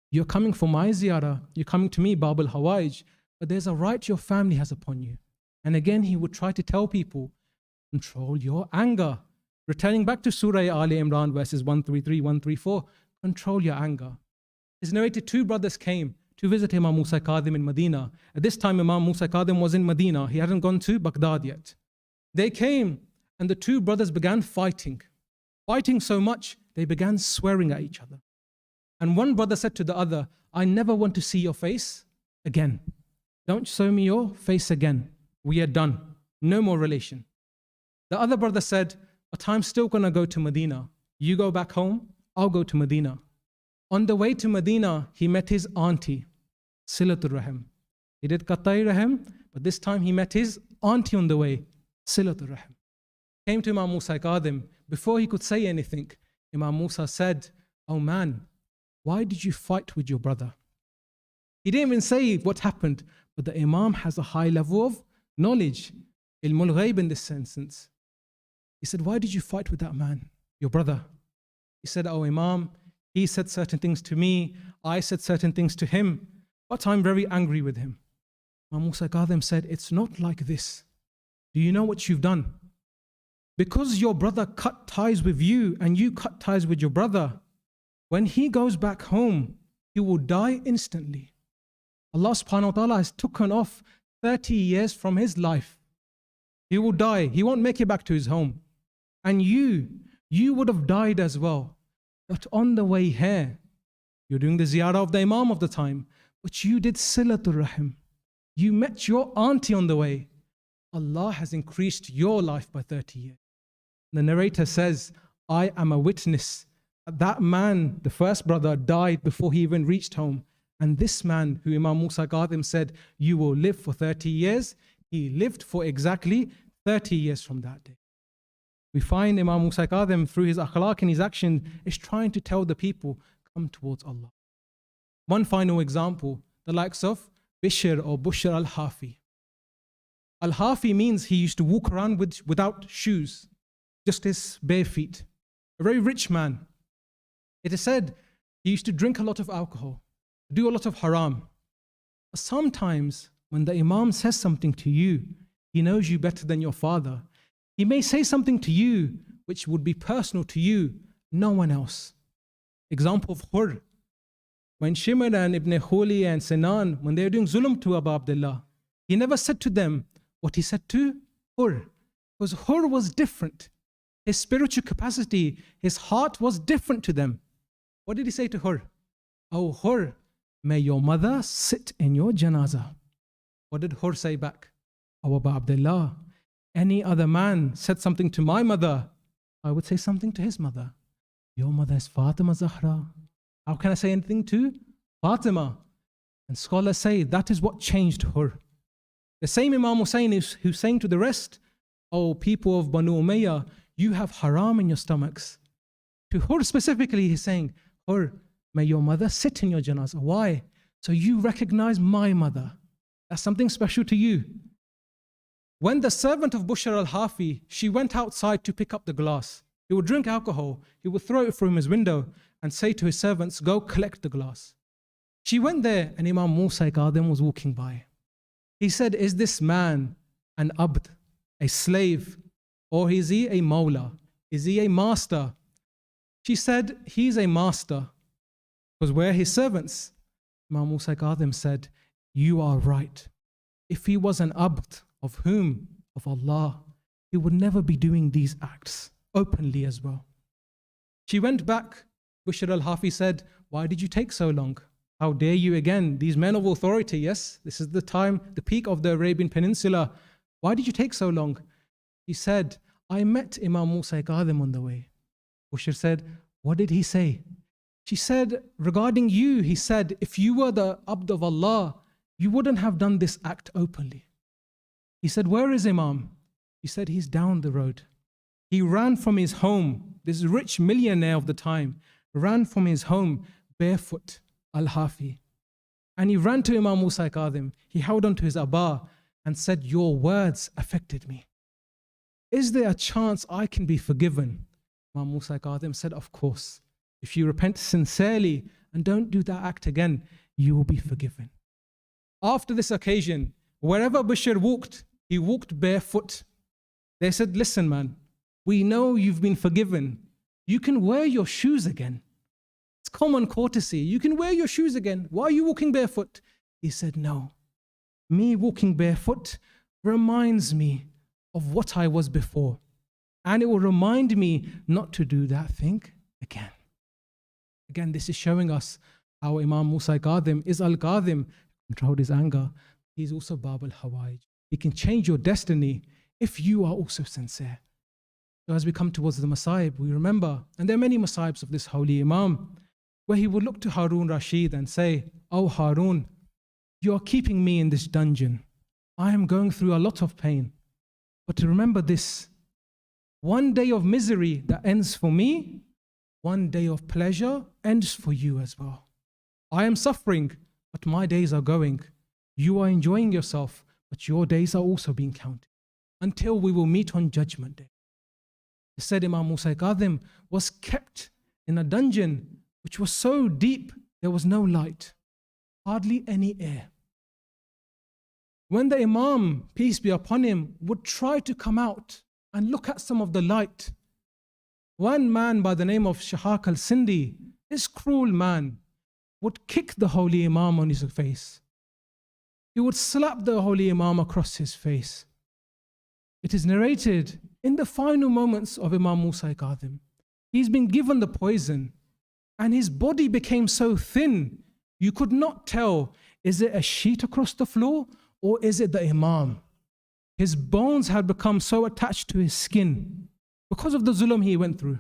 You're coming for my ziyarah, you're coming to me, Bab al-Hawaij, but there's a right your family has upon you. And again, he would try to tell people, control your anger. Returning back to Surah Ali Imran verses 133, 134, control your anger. It's narrated 2 brothers came to visit Imam Musa Kazim in Medina. At this time, Imam Musa Kazim was in Medina. He hadn't gone to Baghdad yet. They came and the 2 brothers began fighting. Fighting so much, they began swearing at each other. And one brother said to the other, I never want to see your face again. Don't show me your face again. We are done. No more relation. The other brother said, but I'm still going to go to Medina. You go back home, I'll go to Medina. On the way to Medina, he met his auntie, Silatul Rahim. He did Qat'i Rahim, but this time he met his auntie on the way, Silatul Rahim. Came to Imam Musa Kazim. Before he could say anything, Imam Musa said, oh man, why did you fight with your brother? He didn't even say what happened, but the Imam has a high level of knowledge, ilmul ghaib in this instance. He said, why did you fight with that man, your brother? He said, oh Imam, he said certain things to me, I said certain things to him, but I'm very angry with him. Imam Musa Kazim said, it's not like this. Do you know what you've done? Because your brother cut ties with you and you cut ties with your brother, when he goes back home, he will die instantly. Allah subhanahu wa ta'ala has taken off 30 years from his life. He will die. He won't make it back to his home. And you would have died as well. But on the way here, you're doing the ziyarah of the Imam of the time, but you did silatul rahim. You met your auntie on the way. Allah has increased your life by 30 years. The narrator says, I am a witness. That man, the first brother, died before he even reached home. And this man, who Imam Musa Kazim said, you will live for 30 years, he lived for exactly 30 years from that day. We find Imam Musa Kazim, through his akhlaq and his action, is trying to tell the people, come towards Allah. One final example, the likes of Bishr or Bushr al-Hafi. Al-Hafi means he used to walk around without shoes, just his bare feet. A very rich man. It is said he used to drink a lot of alcohol, do a lot of haram. But sometimes when the Imam says something to you, he knows you better than your father. He may say something to you which would be personal to you, no one else. Example of Hur. When Shimr and Ibn Khuli and Sinan, when they were doing zulm to Abu Abdullah, he never said to them what he said to Hur. Because Hur was different. His spiritual capacity, his heart was different to them. What did he say to Hur? Oh Hur, may your mother sit in your janazah. What did Hur say back? Oh Abu Abdullah, any other man said something to my mother, I would say something to his mother. Your mother is Fatima Zahra. How can I say anything to Fatima? And scholars say that is what changed Hur. The same Imam Hussain who's saying to the rest, oh people of Banu Umayyah, you have haram in your stomachs. To Hur specifically, he's saying, Hur, may your mother sit in your janazah. Why? So you recognize my mother. That's something special to you. When the servant of Bushr al-Hafi, she went outside to pick up the glass. He would drink alcohol, he would throw it from his window and say to his servants, go collect the glass. She went there and Imam Musa Kazim was walking by. He said, is this man an abd, a slave, or is he a mawla? Is he a master? She said, he's a master, because we're his servants. Imam Musa Kazim said, you are right. If he was an abd, of whom? Of Allah, he would never be doing these acts openly as well. She went back. Bushr al-Hafi said, why did you take so long? How dare you again? These men of authority, yes, this is the time, the peak of the Arabian Peninsula. Why did you take so long? He said, I met Imam Musa Kazim on the way. Bushr said, what did he say? She said, regarding you, he said, if you were the abd of Allah, you wouldn't have done this act openly. He said, where is Imam? He said, he's down the road. He ran from his home, this rich millionaire of the time, ran from his home barefoot, al-Hafi. And he ran to Imam Musa Kazim. He held on to his abba and said, your words affected me. Is there a chance I can be forgiven? Imam Musa Kazim said, of course. If you repent sincerely and don't do that act again, you will be forgiven. After this occasion, wherever Bushr walked, he walked barefoot. They said, listen man, we know you've been forgiven. You can wear your shoes again. It's common courtesy. You can wear your shoes again. Why are you walking barefoot? He said, no. Me walking barefoot reminds me of what I was before. And it will remind me not to do that thing again. Again, this is showing us how Imam Musa Kazim is Al-Kazim, controlled his anger. He's also Bab al-Hawaij. He can change your destiny if you are also sincere. So as we come towards the Masa'ib, we remember, and there are many Masa'ibs of this holy Imam, where he would look to Harun Rashid and say, oh Harun, you are keeping me in this dungeon. I am going through a lot of pain. But to remember this, one day of misery that ends for me, one day of pleasure ends for you as well. I am suffering, but my days are going. You are enjoying yourself, but your days are also being counted until we will meet on Judgment Day. It said Imam Musa Kazim was kept in a dungeon which was so deep there was no light, hardly any air. When the Imam, peace be upon him, would try to come out and look at some of the light, one man by the name of Shahak al-Sindi, this cruel man, would kick the holy Imam on his face. He would slap the holy Imam across his face. It is narrated in the final moments of Imam Musa Kazim. He's been given the poison and his body became so thin, you could not tell, is it a sheet across the floor or is it the Imam? His bones had become so attached to his skin because of the zulm he went through.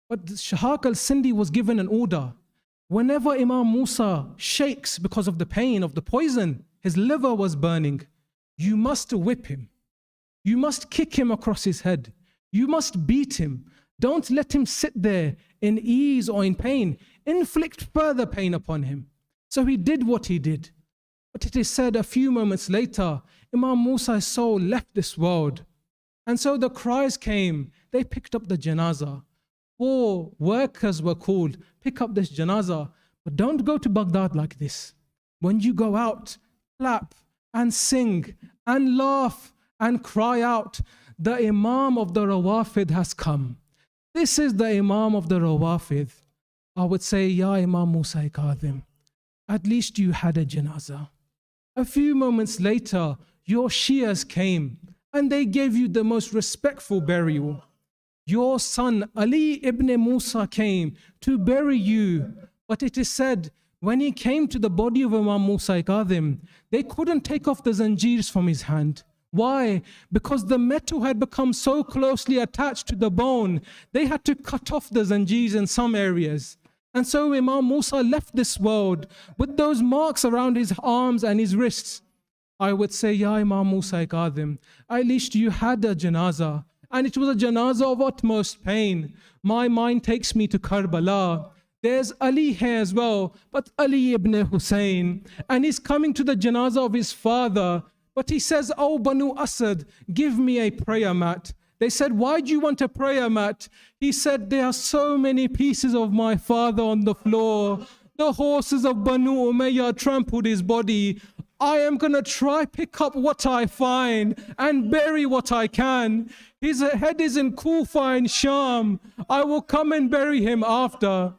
But Shahak al-Sindi was given an order. Whenever Imam Musa shakes because of the pain of the poison, his liver was burning, you must whip him. You must kick him across his head. You must beat him. Don't let him sit there in ease or in pain. Inflict further pain upon him. So he did what he did. But it is said a few moments later, Imam Musa's soul left this world. And so the cries came. They picked up the janazah. 4 workers were called, pick up this janazah. But don't go to Baghdad like this. When you go out, clap and sing and laugh and cry out, the Imam of the Rawafid has come. This is the Imam of the Rawafid. I would say, Ya Imam Musa Kazim, at least you had a janazah. A few moments later, your Shias came and they gave you the most respectful burial. Your son Ali ibn Musa came to bury you. But it is said, when he came to the body of Imam Musa Kazim, they couldn't take off the zanjeers from his hand. Why? Because the metal had become so closely attached to the bone, they had to cut off the zanjeers in some areas. And so Imam Musa left this world with those marks around his arms and his wrists. I would say, Ya Imam Musa Kazim, at least you had a janazah. And it was a janazah of utmost pain. My mind takes me to Karbala. There's Ali here as well, but Ali ibn Hussain. And he's coming to the janazah of his father. But he says, oh Banu Asad, give me a prayer mat. They said, why do you want a prayer mat? He said, there are so many pieces of my father on the floor. The horses of Banu Umayyah trampled his body. I am going to try pick up what I find and bury what I can. His head is in Kufa in Sham. I will come and bury him after.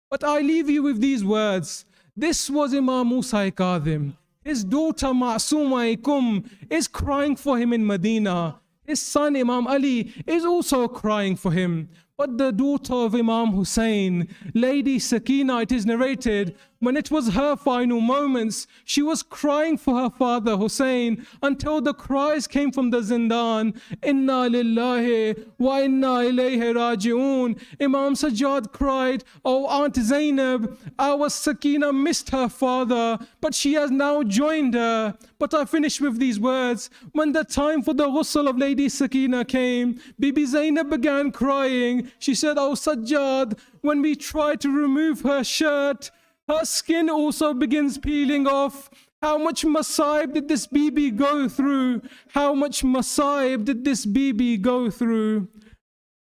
But I leave you with these words. This was Imam Musa Kazim. His daughter Ma'suma is crying for him in Medina. His son Imam Ali is also crying for him. But the daughter of Imam Hussain, Lady Sakina, it is narrated, when it was her final moments, she was crying for her father Hussain until the cries came from the zindan, Inna lillahi wa inna ilayhi raji'un. Imam Sajjad cried, oh Aunt Zainab, our Sakina missed her father, but she has now joined her. But I finish with these words. When the time for the ghusl of Lady Sakina came, Bibi Zainab began crying. She said, oh Sajjad, when we try to remove her shirt, her skin also begins peeling off. How much masaib did this Bibi go through? How much masaib did this Bibi go through?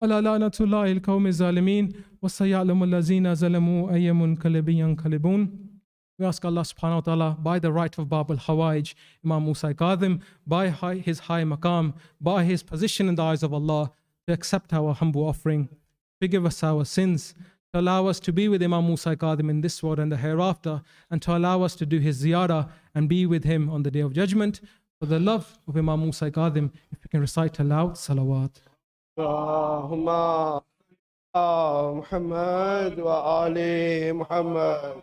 Ala la'natullahi al-qawmi zalimin wa sayalamu allazina zalamu ayyamun kalibiyan kalibun. We ask Allah subhanahu wa ta'ala, by the right of Bab al-Hawaij, Imam Musa Kazim, by his high maqam, by his position in the eyes of Allah, to accept our humble offering, forgive us our sins, to allow us to be with Imam Musa Kazim in this world and the hereafter, and to allow us to do his ziyarah and be with him on the Day of Judgment. For the love of Imam Musa Kazim, if we can recite aloud, salawat. Allahumma Muhammad wa ali Muhammad.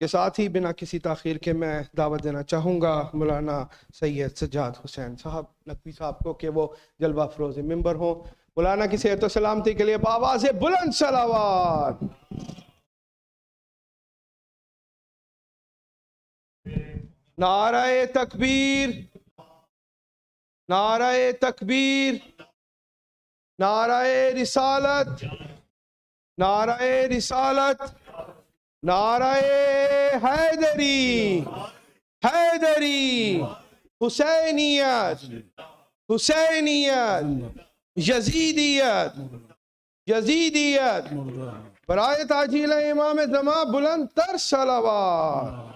کے ساتھ ہی بنا کسی تاخیر کے میں دعوت دینا چاہوں گا مولانا سید سجاد حسین صاحب نقوی صاحب کو کہ وہ جلوہ افروز ممبر ہوں. مولانا کی صحت و سلامتی کے لیے بآواز بلند صلوات. نعرہ تکبیر، نعرہ تکبیر، نعرہ رسالت، نعرہ رسالت، نعرہ حیدری، حیدری، حسینیت، حسینیت، یزیدیت، یزیدیت، برائے تعجیل امام زمان بلند تر صلوات.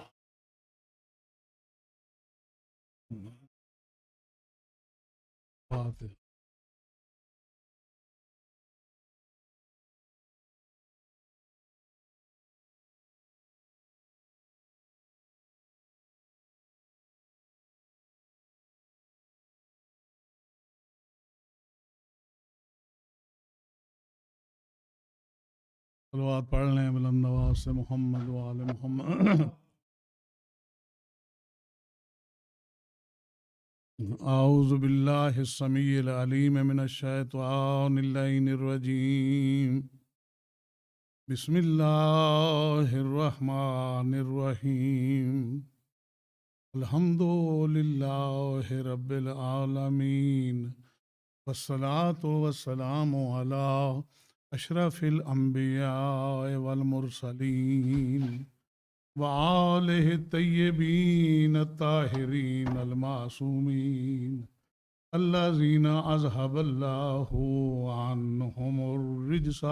صلوات پڑھ لیں بلند آواز سے محمد و آل محمد. اعوذ باللہ السمیع العلیم من الشیطان اللعین الرجیم. بسم اللہ الرحمن الرحیم. الحمد للہ رب العالمین والصلاة والسلام علی اشرف الانبیاء والمرسلین وآلہ الطیبین الطاہرین المعصومین الذین اذھب اللہ عنہم الرجس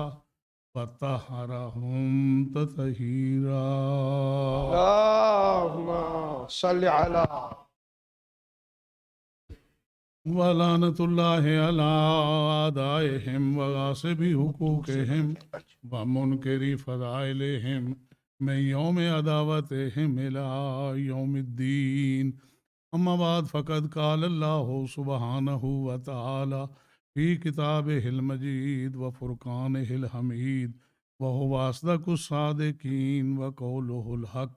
وطہرہم تطہیرا. اللہم صلی علی وَلَعْنَةُ اللَّهِ عَلَىٰ أَعْدَائِهِمْ وَغَاصِبِ حُقُوقِهِمْ وَمُنْكِرِ فَضَائِلِهِمْ مِنْ يَوْمِ عَدَاوَتِهِمْ إِلَىٰ يَوْمِ الدِّينِ. أَمَّا بَعْدُ فَقَدْ قَالَ اللَّهُ سُبْحَانَهُ وَتَعَالَىٰ فِي كِتَابِهِ الْمَجِيدِ وَفُرْقَانِهِ الْحَمِيدِ وَهُوَ أَصْدَقُ الصَّادِقِينَ وَقَوْلُهُ الْحَقُّ.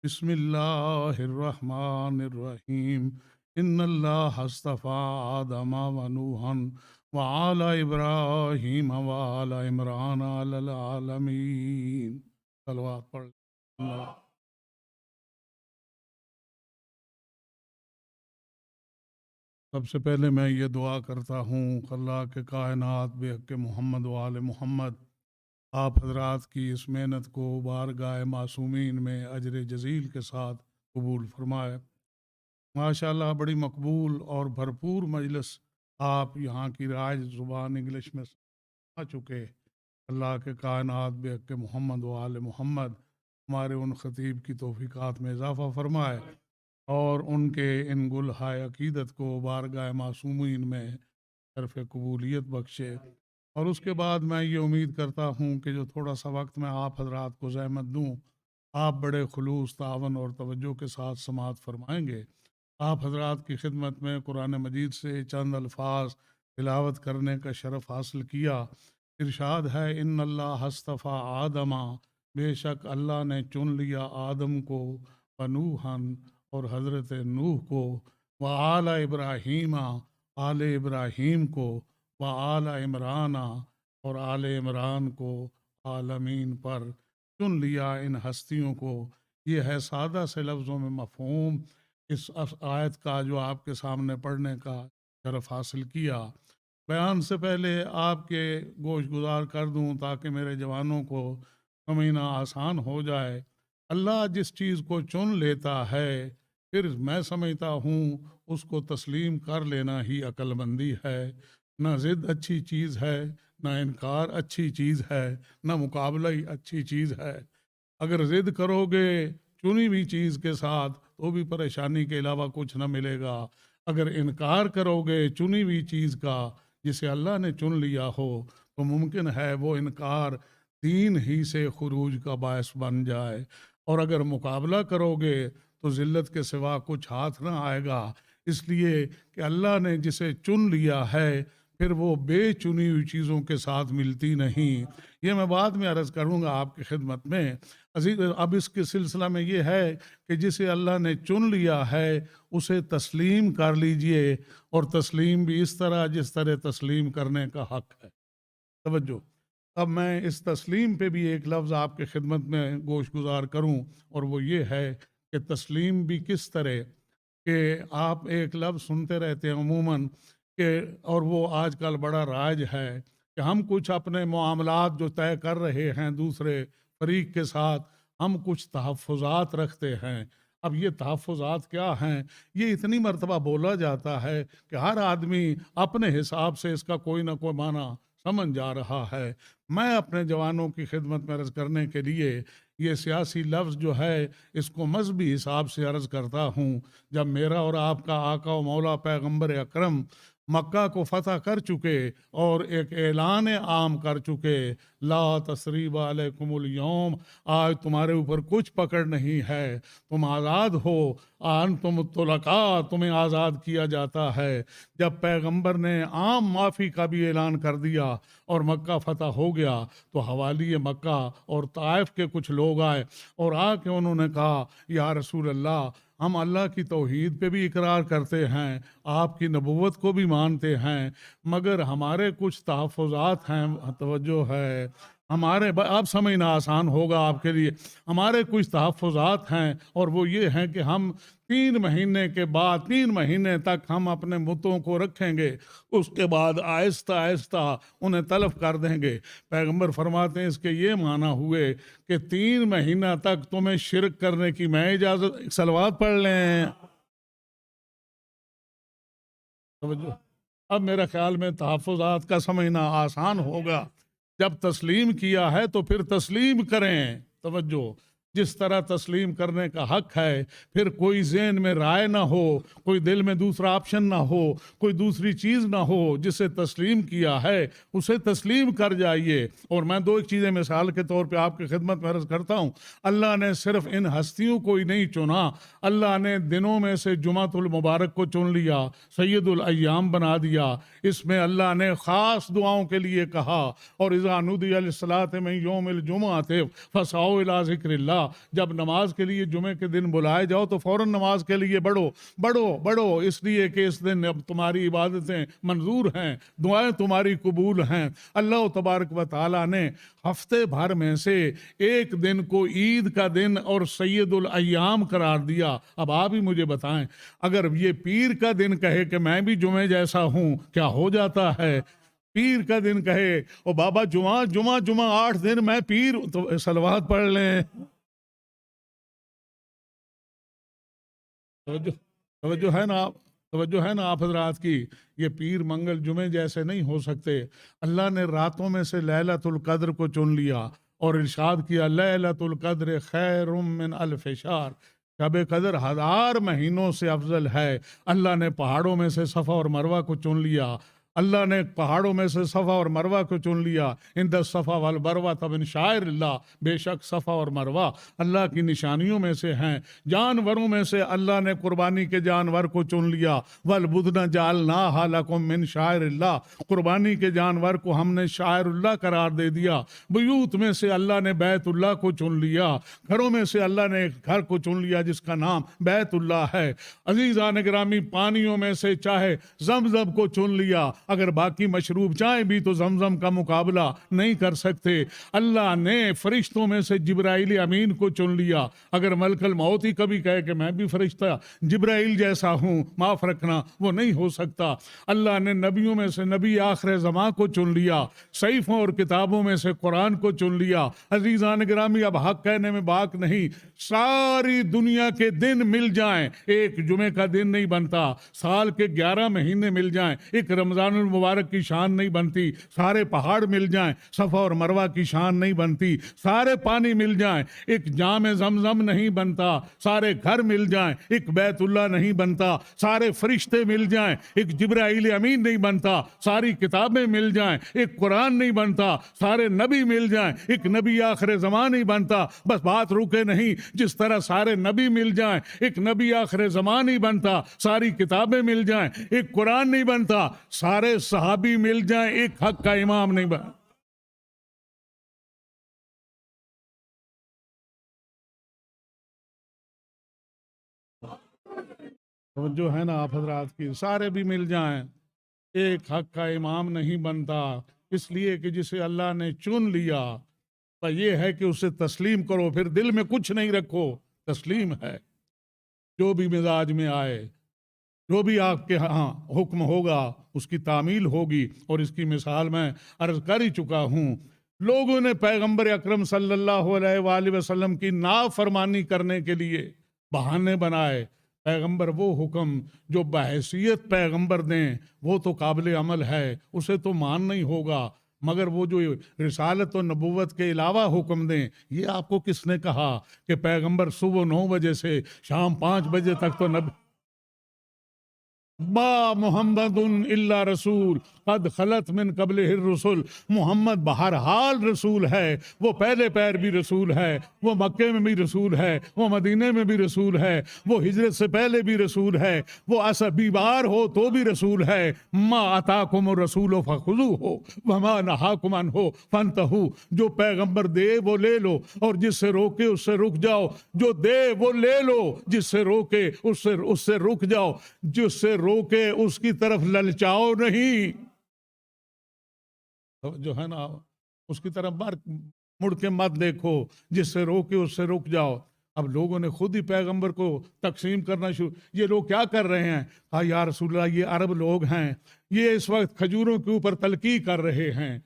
بسم اللہ الرحمن الرحیم. ان اللہ اصطفیٰ آدم و نوحا وآل ابراہیم وآل عمران علی العالمین. صلوات پڑھ اللہ. سب سے پہلے میں یہ دعا کرتا ہوں کہ اللہ کے کائنات بے حق محمد و آل محمد آپ حضرات کی اس محنت کو بارگاہ معصومین میں اجر جزیل کے ساتھ قبول فرمائے. ماشاءاللہ بڑی مقبول اور بھرپور مجلس آپ یہاں کی رائج زبان انگلش میں آ چکے. اللہ کے کائنات بے حق محمد و آل محمد ہمارے ان خطیب کی توفیقات میں اضافہ فرمائے اور ان کے ان گلہائے عقیدت کو بارگاہ معصومین میں شرف قبولیت بخشے. اور اس کے بعد میں یہ امید کرتا ہوں کہ جو تھوڑا سا وقت میں آپ حضرات کو زحمت دوں آپ بڑے خلوص تعاون اور توجہ کے ساتھ سماعت فرمائیں گے. آپ حضرات کی خدمت میں قرآن مجید سے چند الفاظ تلاوت کرنے کا شرف حاصل کیا. ارشاد ہے ان اللہ اصطفیٰ آدم، بے شک اللہ نے چن لیا آدم کو، ونوحًا اور حضرت نوح کو، وآل ابراہیم آل ابراہیم کو، وآل عمران اور آل عمران کو، عالمین پر چن لیا ان ہستیوں کو. یہ ہے سادہ سے لفظوں میں مفہوم اس آیت کا جو آپ کے سامنے پڑھنے کا شرف حاصل کیا. بیان سے پہلے آپ کے گوش گزار کر دوں تاکہ میرے جوانوں کو سمجھنا آسان ہو جائے. اللہ جس چیز کو چن لیتا ہے پھر میں سمجھتا ہوں اس کو تسلیم کر لینا ہی عقل مندی ہے. نہ ضد اچھی چیز ہے، نہ انکار اچھی چیز ہے، نہ مقابلہ ہی اچھی چیز ہے. اگر ضد کرو گے چنی ہوئی چیز کے ساتھ تو بھی پریشانی کے علاوہ کچھ نہ ملے گا. اگر انکار کرو گے چنی ہوئی چیز کا جسے اللہ نے چن لیا ہو تو ممکن ہے وہ انکار دین ہی سے خروج کا باعث بن جائے. اور اگر مقابلہ کرو گے تو ذلت کے سوا کچھ ہاتھ نہ آئے گا. اس لیے کہ اللہ نے جسے چن لیا ہے پھر وہ بے چنی ہوئی چیزوں کے ساتھ ملتی نہیں. یہ میں بعد میں عرض کروں گا آپ کی خدمت میں. اب اس کے سلسلہ میں یہ ہے کہ جسے اللہ نے چن لیا ہے اسے تسلیم کر لیجئے، اور تسلیم بھی اس طرح جس طرح تسلیم کرنے کا حق ہے۔ توجہ، اب میں اس تسلیم پہ بھی ایک لفظ آپ کے خدمت میں گوش گزار کروں، اور وہ یہ ہے کہ تسلیم بھی کس طرح کہ آپ ایک لفظ سنتے رہتے ہیں عموماً کہ، اور وہ آج کل بڑا رائج ہے کہ ہم کچھ اپنے معاملات جو طے کر رہے ہیں دوسرے فریق کے ساتھ، ہم کچھ تحفظات رکھتے ہیں۔ اب یہ تحفظات کیا ہیں؟ یہ اتنی مرتبہ بولا جاتا ہے کہ ہر آدمی اپنے حساب سے اس کا کوئی نہ کوئی معنی سمجھ جا رہا ہے۔ میں اپنے جوانوں کی خدمت میں عرض کرنے کے لیے یہ سیاسی لفظ جو ہے اس کو مذہبی حساب سے عرض کرتا ہوں۔ جب میرا اور آپ کا آقا و مولا پیغمبر اکرم مکہ کو فتح کر چکے اور ایک اعلان عام کر چکے، لا تثریب علیکم اليوم، آج تمہارے اوپر کچھ پکڑ نہیں ہے، تم آزاد ہو، انتم الطلقاء، تمہیں آزاد کیا جاتا ہے۔ جب پیغمبر نے عام معافی کا بھی اعلان کر دیا اور مکہ فتح ہو گیا، تو حوالی مکہ اور طائف کے کچھ لوگ آئے اور آ کے انہوں نے کہا، یا رسول اللہ، ہم اللہ کی توحید پہ بھی اقرار کرتے ہیں، آپ کی نبوت کو بھی مانتے ہیں، مگر ہمارے کچھ تحفظات ہیں۔ توجہ ہے، ہمارے آپ سمجھنا آسان ہوگا آپ کے لیے، ہمارے کچھ تحفظات ہیں، اور وہ یہ ہیں کہ ہم 3 مہینے کے بعد 3 مہینے تک ہم اپنے متوں کو رکھیں گے، اس کے بعد آہستہ آہستہ انہیں تلف کر دیں گے۔ پیغمبر فرماتے ہیں اس کے یہ معنی ہوئے کہ 3 مہینہ تک تمہیں شرک کرنے کی میں اجازت، صلوات پڑھ لیں۔ اب میرا خیال میں تحفظات کا سمجھنا آسان ہوگا۔ جب تسلیم کیا ہے تو پھر تسلیم کریں۔ توجہ، جس طرح تسلیم کرنے کا حق ہے، پھر کوئی ذہن میں رائے نہ ہو، کوئی دل میں دوسرا آپشن نہ ہو، کوئی دوسری چیز نہ ہو، جسے تسلیم کیا ہے اسے تسلیم کر جائیے۔ اور میں 2 چیزیں مثال کے طور پہ آپ کی خدمت میں عرض کرتا ہوں۔ اللہ نے صرف ان ہستیوں کو ہی نہیں چنا، اللہ نے دنوں میں سے جمعۃ المبارک کو چن لیا، سید الایام بنا دیا۔ اس میں اللہ نے خاص دعاؤں کے لیے کہا، اور اذا نودی للصلاۃ من یوم الجمعۃ فاسعوا الی ذکر اللہ، جب نماز کے لیے جمعے کے دن بلائے جاؤ تو فوراً نماز کے لیے بڑھو، اس لیے کہ اس دن اب تمہاری عبادتیں منظور ہیں، دعائیں تمہاری قبول ہیں۔ اللہ تبارک و تعالیٰ نے ہفتے بھر میں سے ایک دن کو عید کا دن اور سید الایام قرار دیا۔ اب آپ ہی مجھے بتائیں، اگر یہ پیر کا دن کہے کہ میں بھی جمعے جیسا ہوں، کیا ہو جاتا ہے؟ پیر کا دن کہے او بابا جمعہ 8 دن میں پیر، تو صلوات پڑھ لیں۔ توجہ ہے نا آپ حضرات کی؟ یہ پیر منگل جمعے جیسے نہیں ہو سکتے۔ اللہ نے راتوں میں سے لیلۃ القدر کو چن لیا اور ارشاد کیا، لیلۃ القدر خیر من الف شہر، شب قدر 1000 مہینوں سے افضل ہے۔ اللہ نے پہاڑوں میں سے صفا اور مروہ کو چن لیا، اللہ نے پہاڑوں میں سے صفا اور مروہ کو چن لیا۔ ان الصفا والمروہ من شعائر اللہ، بے شک صفا اور مروہ اللہ کی نشانیوں میں سے ہیں۔ جانوروں میں سے اللہ نے قربانی کے جانور کو چن لیا، والبدن جعلناھا لکم من شعائر اللہ، قربانی کے جانور کو ہم نے شعائر اللہ قرار دے دیا۔ بیوت میں سے اللہ نے بیت اللہ کو چن لیا، گھروں میں سے اللہ نے ایک گھر کو چن لیا جس کا نام بیت اللہ ہے۔ عزیزان گرامی، پانیوں میں سے چاہے زمزم کو چن لیا، اگر باقی مشروب چاہیں بھی تو زمزم کا مقابلہ نہیں کر سکتے۔ اللہ نے فرشتوں میں سے جبرائیل امین کو چن لیا، اگر ملک الموت ہی کبھی کہے کہ میں بھی فرشتہ جبرائیل جیسا ہوں، معاف رکھنا، وہ نہیں ہو سکتا۔ اللہ نے نبیوں میں سے نبی آخر زمان کو چن لیا، صحیفوں اور کتابوں میں سے قرآن کو چن لیا۔ عزیزان گرامی، اب حق کہنے میں باک نہیں، ساری دنیا کے دن مل جائیں، ایک جمعے کا دن نہیں بنتا، سال کے 11 مہینے مل جائیں، ایک رمضان المبارک کی شان نہیں بنتی، سارے پہاڑ مل جائیں، صفا اور مروہ کی شان نہیں بنتی، سارے پانی مل جائیں، ایک جام زمزم نہیں بنتا، سارے گھر مل جائیں، ایک بیت اللہ نہیں بنتا، سارے فرشتے مل جائیں، ایک جبرائیل امین نہیں بنتا، ساری کتابیں مل جائیں، ایک قرآن نہیں بنتا، سارے نبی مل جائیں، ایک نبی آخر زمان نہیں بنتا۔ بس بات رکے نہیں، جس طرح سارے نبی مل جائیں، ایک نبی آخر زمان نہیں بنتا، ساری کتابیں مل جائیں، ایک قرآن نہیں بنتا، سارے صحابی مل جائیں، ایک حق کا امام نہیں بن تو جو ہے نا آپ حضرات کی سارے بھی مل جائیں، ایک حق کا امام نہیں بنتا، اس لیے کہ جسے اللہ نے چن لیا تو یہ ہے کہ اسے تسلیم کرو، پھر دل میں کچھ نہیں رکھو، تسلیم ہے۔ جو بھی مزاج میں آئے، جو بھی آپ کے ہاں حکم ہوگا اس کی تعمیل ہوگی، اور اس کی مثال میں عرض کر ہی چکا ہوں۔ لوگوں نے پیغمبر اکرم صلی اللہ علیہ وآلہ وسلم کی نافرمانی کرنے کے لیے بہانے بنائے۔ پیغمبر وہ حکم جو بحیثیت پیغمبر دیں وہ تو قابل عمل ہے، اسے تو ماننا ہی ہوگا، مگر وہ جو رسالت و نبوت کے علاوہ حکم دیں، یہ آپ کو کس نے کہا کہ پیغمبر صبح 9 بجے سے شام 5 بجے تک تو ما محمد الا رسول قد خلت من قبلہ الرسل، محمد بہرحال رسول ہے، وہ پہلے پیر بھی رسول ہے، وہ مکے میں بھی رسول ہے، وہ مدینے میں بھی رسول ہے، وہ ہجرت سے پہلے بھی رسول ہے، وہ بیمار ہو تو بھی رسول ہے۔ ما اتاکم الرسول فخذوہ وما نہاکم عنہ فانتہوا، جو پیغمبر دے وہ لے لو، اور جس سے روکے اس سے رک جاؤ، جو دے وہ لے لو، جس سے روکے اس سے رک جاؤ، جس سے روکے اس کی طرف للچاؤ نہیں، جو ہے نا اس کی طرف مڑ کے مت دیکھو، جس سے روکے اس سے رک جاؤ۔ اب لوگوں نے خود ہی پیغمبر کو تقسیم کرنا شروع، یہ لوگ کیا کر رہے ہیں؟ کہا یا رسول اللہ یہ عرب لوگ ہیں، یہ اس وقت کھجوروں کے اوپر تلقی کر رہے ہیں۔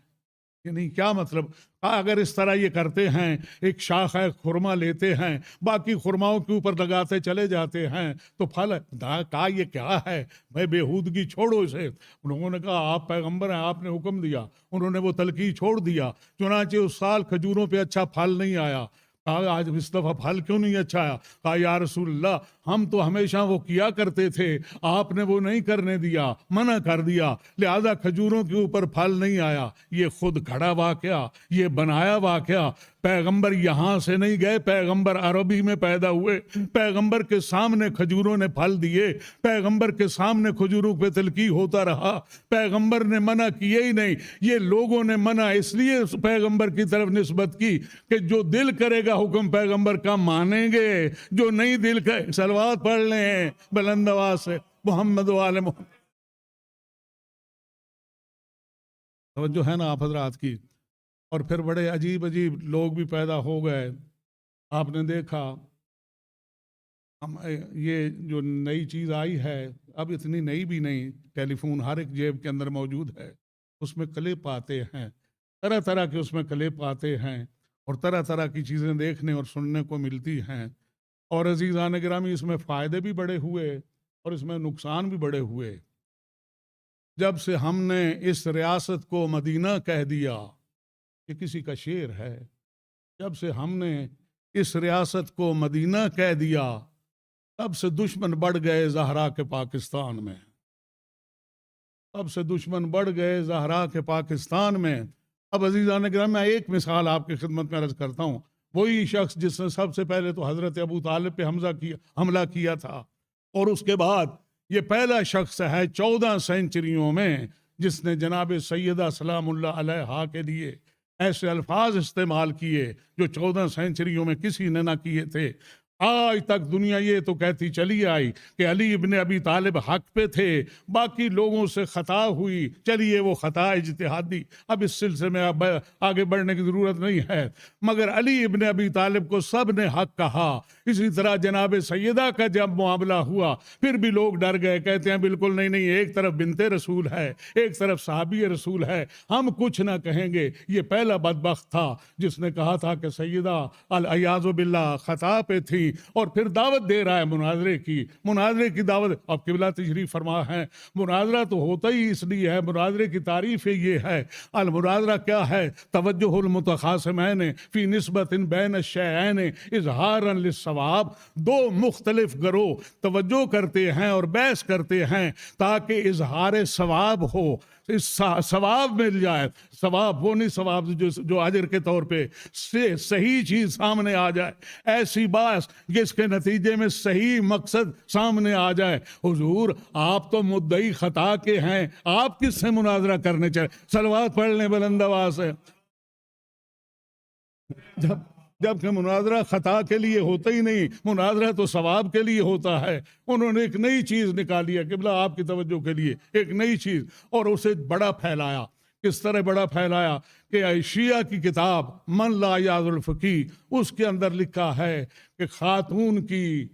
یعنی کیا مطلب؟ اگر اس طرح یہ کرتے ہیں، ایک شاخ خرما لیتے ہیں، باقی خرماؤں کے اوپر لگاتے چلے جاتے ہیں تو پھل کہا یہ کیا ہے بھائی، بےہودگی چھوڑو اسے۔ انہوں نے کہا آپ پیغمبر ہیں، آپ نے حکم دیا، انہوں نے وہ تلقی چھوڑ دیا، چنانچہ اس سال کھجوروں پہ اچھا پھل نہیں آیا۔ کہا آج اس دفعہ پھل کیوں نہیں اچھا آیا؟ کہا یا رسول اللہ ہم تو ہمیشہ وہ کیا کرتے تھے، آپ نے وہ نہیں کرنے دیا، منع کر دیا، لہذا کھجوروں کے اوپر پھل نہیں آیا۔ یہ خود کھڑا واقعہ، یہ بنایا واقعہ۔ پیغمبر یہاں سے نہیں گئے، پیغمبر عربی میں پیدا ہوئے، پیغمبر کے سامنے کھجوروں نے پھل دیے، پیغمبر کے سامنے کھجوروں پہ تلقی ہوتا رہا، پیغمبر نے منع کیے ہی نہیں۔ یہ لوگوں نے منع اس لیے پیغمبر کی طرف نسبت کی کہ جو دل کرے گا حکم پیغمبر کا مانیں گے، جو نہیں دل کا صلوات پڑھ لیں بلند آواز سے محمد و آل محمد۔ توجہ ہے نا آپ حضرات کی؟ اور پھر بڑے عجیب عجیب لوگ بھی پیدا ہو گئے۔ آپ نے دیکھا یہ جو نئی چیز آئی ہے، اب اتنی نئی بھی نہیں، ٹیلی فون ہر ایک جیب کے اندر موجود ہے، اس میں کلپ آتے ہیں، طرح طرح کے اس میں کلپ آتے ہیں، اور طرح طرح کی چیزیں دیکھنے اور سننے کو ملتی ہیں۔ اور عزیزان گرامی اس میں فائدے بھی بڑے ہوئے اور اس میں نقصان بھی بڑے ہوئے۔ جب سے ہم نے اس ریاست کو مدینہ کہہ دیا، یہ کسی کا شعر ہے، جب سے ہم نے اس ریاست کو مدینہ کہہ دیا تب سے دشمن بڑھ گئے زہرا کے پاکستان میں، تب سے دشمن بڑھ گئے زہرا کے پاکستان میں۔ اب عزیزان گرامی میں ایک مثال آپ کی خدمت میں عرض کرتا ہوں۔ وہی شخص جس نے سب سے پہلے تو حضرت ابو طالب پہ حملہ کیا تھا، اور اس کے بعد یہ پہلا شخص ہے 14 سینچریوں میں جس نے جناب سیدہ سلام اللہ علیہا کے لیے ایسے الفاظ استعمال کیے جو 14 سینچریوں میں کسی نے نہ کیے تھے۔ آج تک دنیا یہ تو کہتی چلی آئی کہ علی ابن ابی طالب حق پہ تھے، باقی لوگوں سے خطا ہوئی، چلیے وہ خطا اجتہادی، اب اس سلسلے میں اب آگے بڑھنے کی ضرورت نہیں ہے، مگر علی ابن ابی طالب کو سب نے حق کہا۔ اسی طرح جناب سیدہ کا جب معاملہ ہوا پھر بھی لوگ ڈر گئے، کہتے ہیں بالکل نہیں نہیں، ایک طرف بنت رسول ہے، ایک طرف صحابی رسول ہے، ہم کچھ نہ کہیں گے۔ یہ پہلا بدبخت تھا جس نے کہا تھا کہ سیدہ العیاذ باللہ خطا پہ تھی، اور پھر دعوت دے رہا ہے مناظرے کی دعوت۔ اب قبلہ تشریف فرما ہے، مناظرہ تو ہوتا ہی اس لیے ہے، مناظرے کی تعریف یہ ہے۔ المناظرہ کیا ہے؟ توجہ المتخاصمین فی نسبت بین الشیئین اظہارا للصواب، دو مختلف گروہ توجہ کرتے ہیں اور بحث کرتے ہیں تاکہ اظہار ثواب ہو، ثواب مل جائے۔ ثواب وہ نہیں ثواب جو اجر کے طور پہ، صحیح چیز سامنے آ جائے، ایسی بات جس کے نتیجے میں صحیح مقصد سامنے آ جائے۔ حضور آپ تو مدعی خطا کے ہیں، آپ کس سے مناظرہ کرنے چاہے؟ صلوات پڑھ لیں بلند آواز سے۔ جبکہ مناظرہ خطا کے لیے ہوتا ہی نہیں، مناظرہ تو ثواب کے لیے ہوتا ہے۔ انہوں نے ایک نئی چیز نکالی ہے قبلہ آپ کی توجہ کے لیے، ایک نئی چیز، اور اسے بڑا پھیلایا۔ کس طرح بڑا پھیلایا کہ شیعہ کی کتاب من لا یعظ الفقی، اس کے اندر لکھا ہے کہ خاتون کی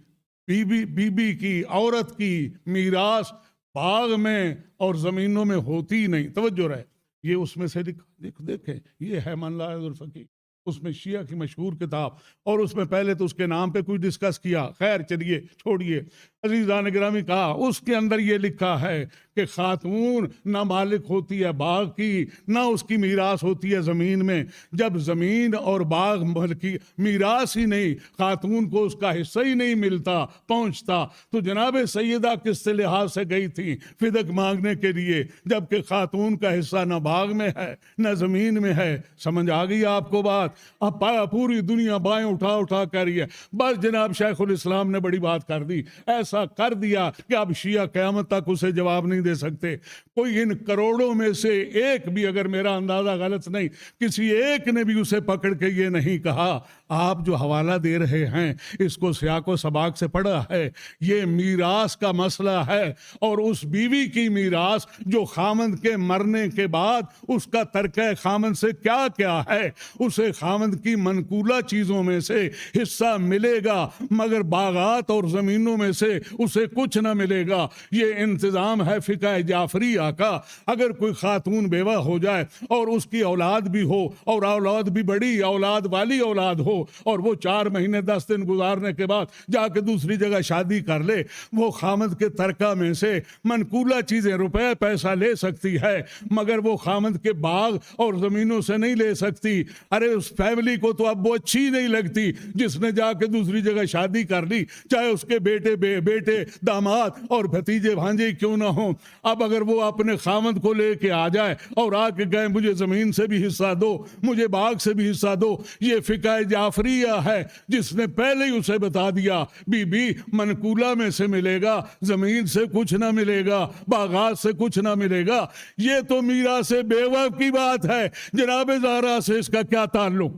بی بی کی، عورت کی میراث باغ میں اور زمینوں میں ہوتی نہیں۔ توجہ رہے، یہ اس میں سے دیکھیں، یہ ہے من لا یعظ الفقی، اس میں شیعہ کی مشہور کتاب، اور اس میں پہلے تو اس کے نام پہ کچھ ڈسکس کیا، خیر چلیے چھوڑیے۔ عزیزان گرامی، کہا اس کے اندر یہ لکھا ہے کہ خاتون نہ مالک ہوتی ہے باغ کی، نہ اس کی میراث ہوتی ہے زمین میں۔ جب زمین اور باغ ملکی میراث ہی نہیں، خاتون کو اس کا حصہ ہی نہیں ملتا پہنچتا، تو جناب سیدہ کس سے لحاظ سے گئی تھی فدق مانگنے کے لیے، جبکہ خاتون کا حصہ نہ باغ میں ہے نہ زمین میں ہے۔ سمجھ آ گئی آپ کو بات؟ اب پوری دنیا بائیں اٹھا اٹھا کر رہی ہے، بس جناب شیخ الاسلام نے بڑی بات کر دی، ایسا کر دیا کہ اب شیعہ قیامت تک اسے جواب نہیں دے سکتے۔ کوئی ان کروڑوں میں سے ایک بھی، اگر میرا اندازہ غلط نہیں، کسی ایک نے بھی اسے پکڑ کے یہ نہیں کہا آپ جو حوالہ دے رہے ہیں اس کو سیاق و سباق سے پڑھا ہے، یہ میراث کا مسئلہ ہے، اور اس بیوی کی میراث جو خامند کے مرنے کے بعد اس کا ترکہ خامند سے کیا کیا ہے، اسے خامند کی منقولہ چیزوں میں سے حصہ ملے گا، مگر باغات اور زمینوں میں سے اسے کچھ نہ ملے گا۔ یہ انتظام ہے فقہ جعفریہ کا۔ اگر کوئی خاتون بیوہ ہو جائے اور اس کی اولاد بھی ہو، اور اولاد بھی بڑی اولاد والی اولاد ہو، اور وہ 4 مہینے 10 دن گزارنے کے بعد جا کے دوسری جگہ شادی کر لے، وہ خامد کے ترکہ میں سے منقولہ چیزیں روپے پیسہ لے سکتی ہے، مگر وہ خامد کے باغ اور زمینوں سے نہیں لے سکتی۔ ارے اس فیملی کو تو اب وہ اچھی نہیں لگتی جس نے جا کے دوسری جگہ شادی کر لی، چاہے اس کے بیٹے داماد اور بھتیجے بھانجے کیوں نہ ہوں۔ اب اگر وہ اپنے خامد کو لے کے آ جائے اور آ کے گئے مجھے زمین سے بھی حصہ دو، مجھے باغ سے بھی حصہ دو، یہ فقہ جعفریہ ہے جس نے پہلے ہی اسے بتا دیا بی بی منقولہ میں سے ملے گا، زمین سے کچھ نہ ملے گا، باغات سے کچھ نہ ملے گا۔ یہ تو میراث بیوہ کی بات ہے، جناب زہرا سے اس کا کیا تعلق؟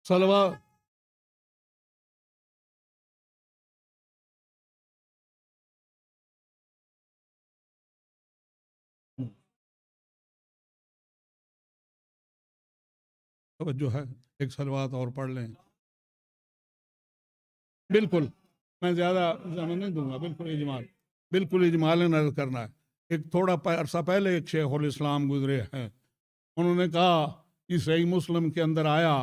صلوات توجہ ہے، ایک صلوات اور پڑھ لیں۔ بالکل میں زیادہ زمین نہیں دوں گا، بالکل اجمال نظر کرنا ہے۔ ایک تھوڑا عرصہ پہلے ایک شیخ الاسلام گزرے ہیں، انہوں نے کہا کہ صحیح مسلم کے اندر آیا،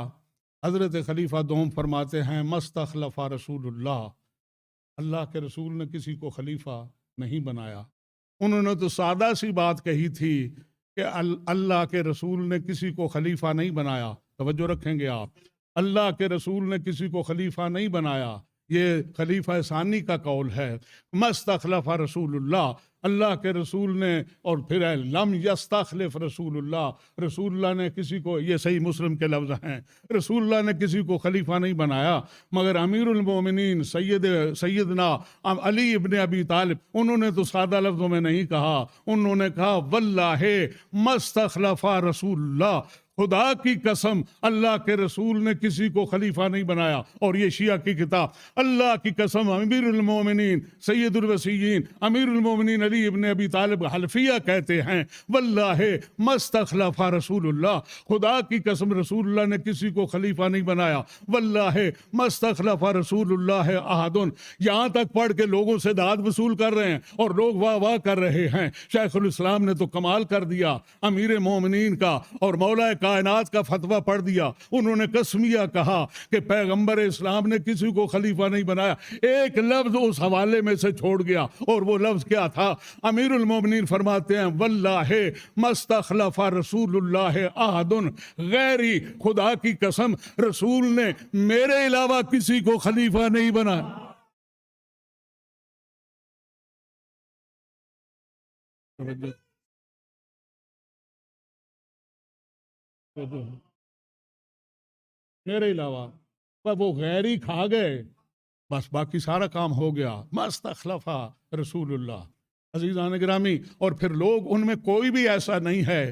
حضرت خلیفہ دوم فرماتے ہیں مستخلف رسول اللہ، اللہ کے رسول نے کسی کو خلیفہ نہیں بنایا۔ انہوں نے تو سادہ سی بات کہی تھی کہ اللہ کے رسول نے کسی کو خلیفہ نہیں بنایا۔ توجہ رکھیں گے آپ، اللہ کے رسول نے کسی کو خلیفہ نہیں بنایا، یہ خلیفہ ثانی کا قول ہے۔ مستخلف رسول اللہ، اللہ کے رسول نے، اور پھر ہے لم یستخلف رسول اللہ، رسول اللہ نے کسی کو، یہ صحیح مسلم کے لفظ ہیں، رسول اللہ نے کسی کو خلیفہ نہیں بنایا، مگر امیر المومنین سیدنا علی ابن ابی طالب، انہوں نے تو سادہ لفظوں میں نہیں کہا، انہوں نے کہا واللہ مستخلف رسول اللہ، خدا کی قسم اللہ کے رسول نے کسی کو خلیفہ نہیں بنایا۔ اور یہ شیعہ کی کتاب، اللہ کی قسم امیر المومنین سید الوسیین امیر المومنین علی ابن ابی طالب حلفیہ کہتے ہیں واللہ مستخلف رسول اللہ، خدا کی قسم رسول اللہ نے کسی کو خلیفہ نہیں بنایا، واللہ مستخلف رسول اللہ احد۔ یہاں تک پڑھ کے لوگوں سے داد وصول کر رہے ہیں اور لوگ واہ واہ کر رہے ہیں۔ شیخ الاسلام نے تو کمال کر دیا، امیر مومنین کا اور مولا کائنات کا فتویٰ پڑھ دیا۔ انہوں نے قسمیہ کہا کہ پیغمبر اسلام نے کسی کو خلیفہ نہیں بنایا، ایک لفظ اس حوالے میں سے چھوڑ گیا، اور وہ لفظ کیا تھا؟ امیر المومنین فرماتے ہیں واللہ مستخلف رسول اللہ احد غیری، خدا کی قسم رسول نے میرے علاوہ کسی کو خلیفہ نہیں بنایا۔ میرے علاوہ وہ غیری کھا گئے، بس باقی سارا کام ہو گیا۔ مستخلف رسول اللہ۔ عزیزان گرامی، اور پھر لوگ ان میں کوئی بھی ایسا نہیں ہے،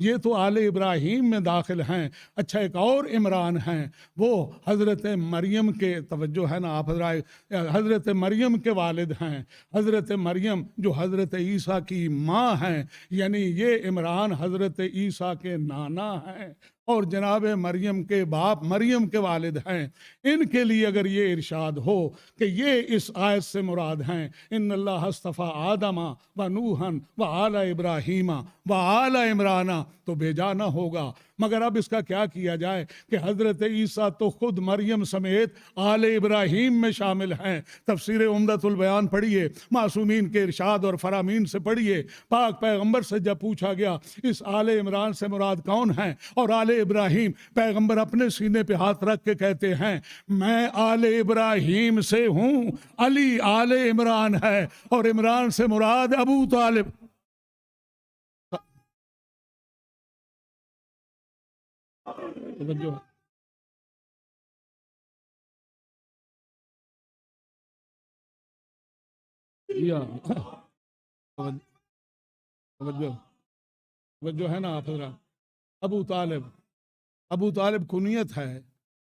یہ تو آل ابراہیم میں داخل ہیں۔ اچھا ایک اور عمران ہیں، وہ حضرت مریم کے، توجہ ہے نا آپ حضرات، حضرت مریم کے والد ہیں، حضرت مریم جو حضرت عیسیٰ کی ماں ہیں، یعنی یہ عمران حضرت عیسیٰ کے نانا ہیں اور جناب مریم کے باپ مریم کے والد ہیں۔ ان کے لیے اگر یہ ارشاد ہو کہ یہ اس آیت سے مراد ہیں، ان اللہ اصطفیٰ آدم و نوحا و آل ابراہیم و آل عمران، تو بھیجا نہ ہوگا۔ مگر اب اس کا کیا کیا جائے کہ حضرت عیسیٰ تو خود مریم سمیت آل ابراہیم میں شامل ہیں۔ تفسیر عمدۃ البیان پڑھیے، معصومین کے ارشاد اور فرامین سے پڑھیے۔ پاک پیغمبر سے جب پوچھا گیا اس آل عمران سے مراد کون ہیں اور آل ابراہیم، پیغمبر اپنے سینے پہ ہاتھ رکھ کے کہتے ہیں میں آل ابراہیم سے ہوں، علی آل عمران ہے، اور عمران سے مراد ابو طالب۔ توجہ ہے نا آپ حضرات۔ ابو طالب کنیت ہے،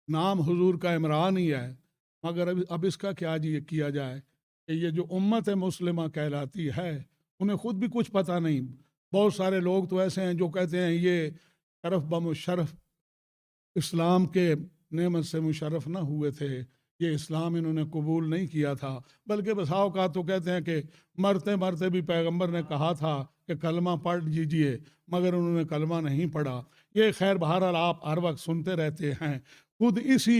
نام حضور کا عمران ہی ہے، مگر اب اس کا کیا کیا جائے کہ یہ جو امت مسلمہ کہلاتی ہے انہیں خود بھی کچھ پتہ نہیں۔ بہت سارے لوگ تو ایسے ہیں جو کہتے ہیں یہ شرف بمشرف اسلام کے نعمت سے مشرف نہ ہوئے تھے، یہ اسلام انہوں نے قبول نہیں کیا تھا، بلکہ بسا اوقات تو کہتے ہیں کہ مرتے مرتے بھی پیغمبر نے کہا تھا کہ کلمہ پڑھ لیجئے، مگر انہوں نے کلمہ نہیں پڑھا۔ یہ خیر بہرحال آپ ہر وقت سنتے رہتے ہیں۔ خود اسی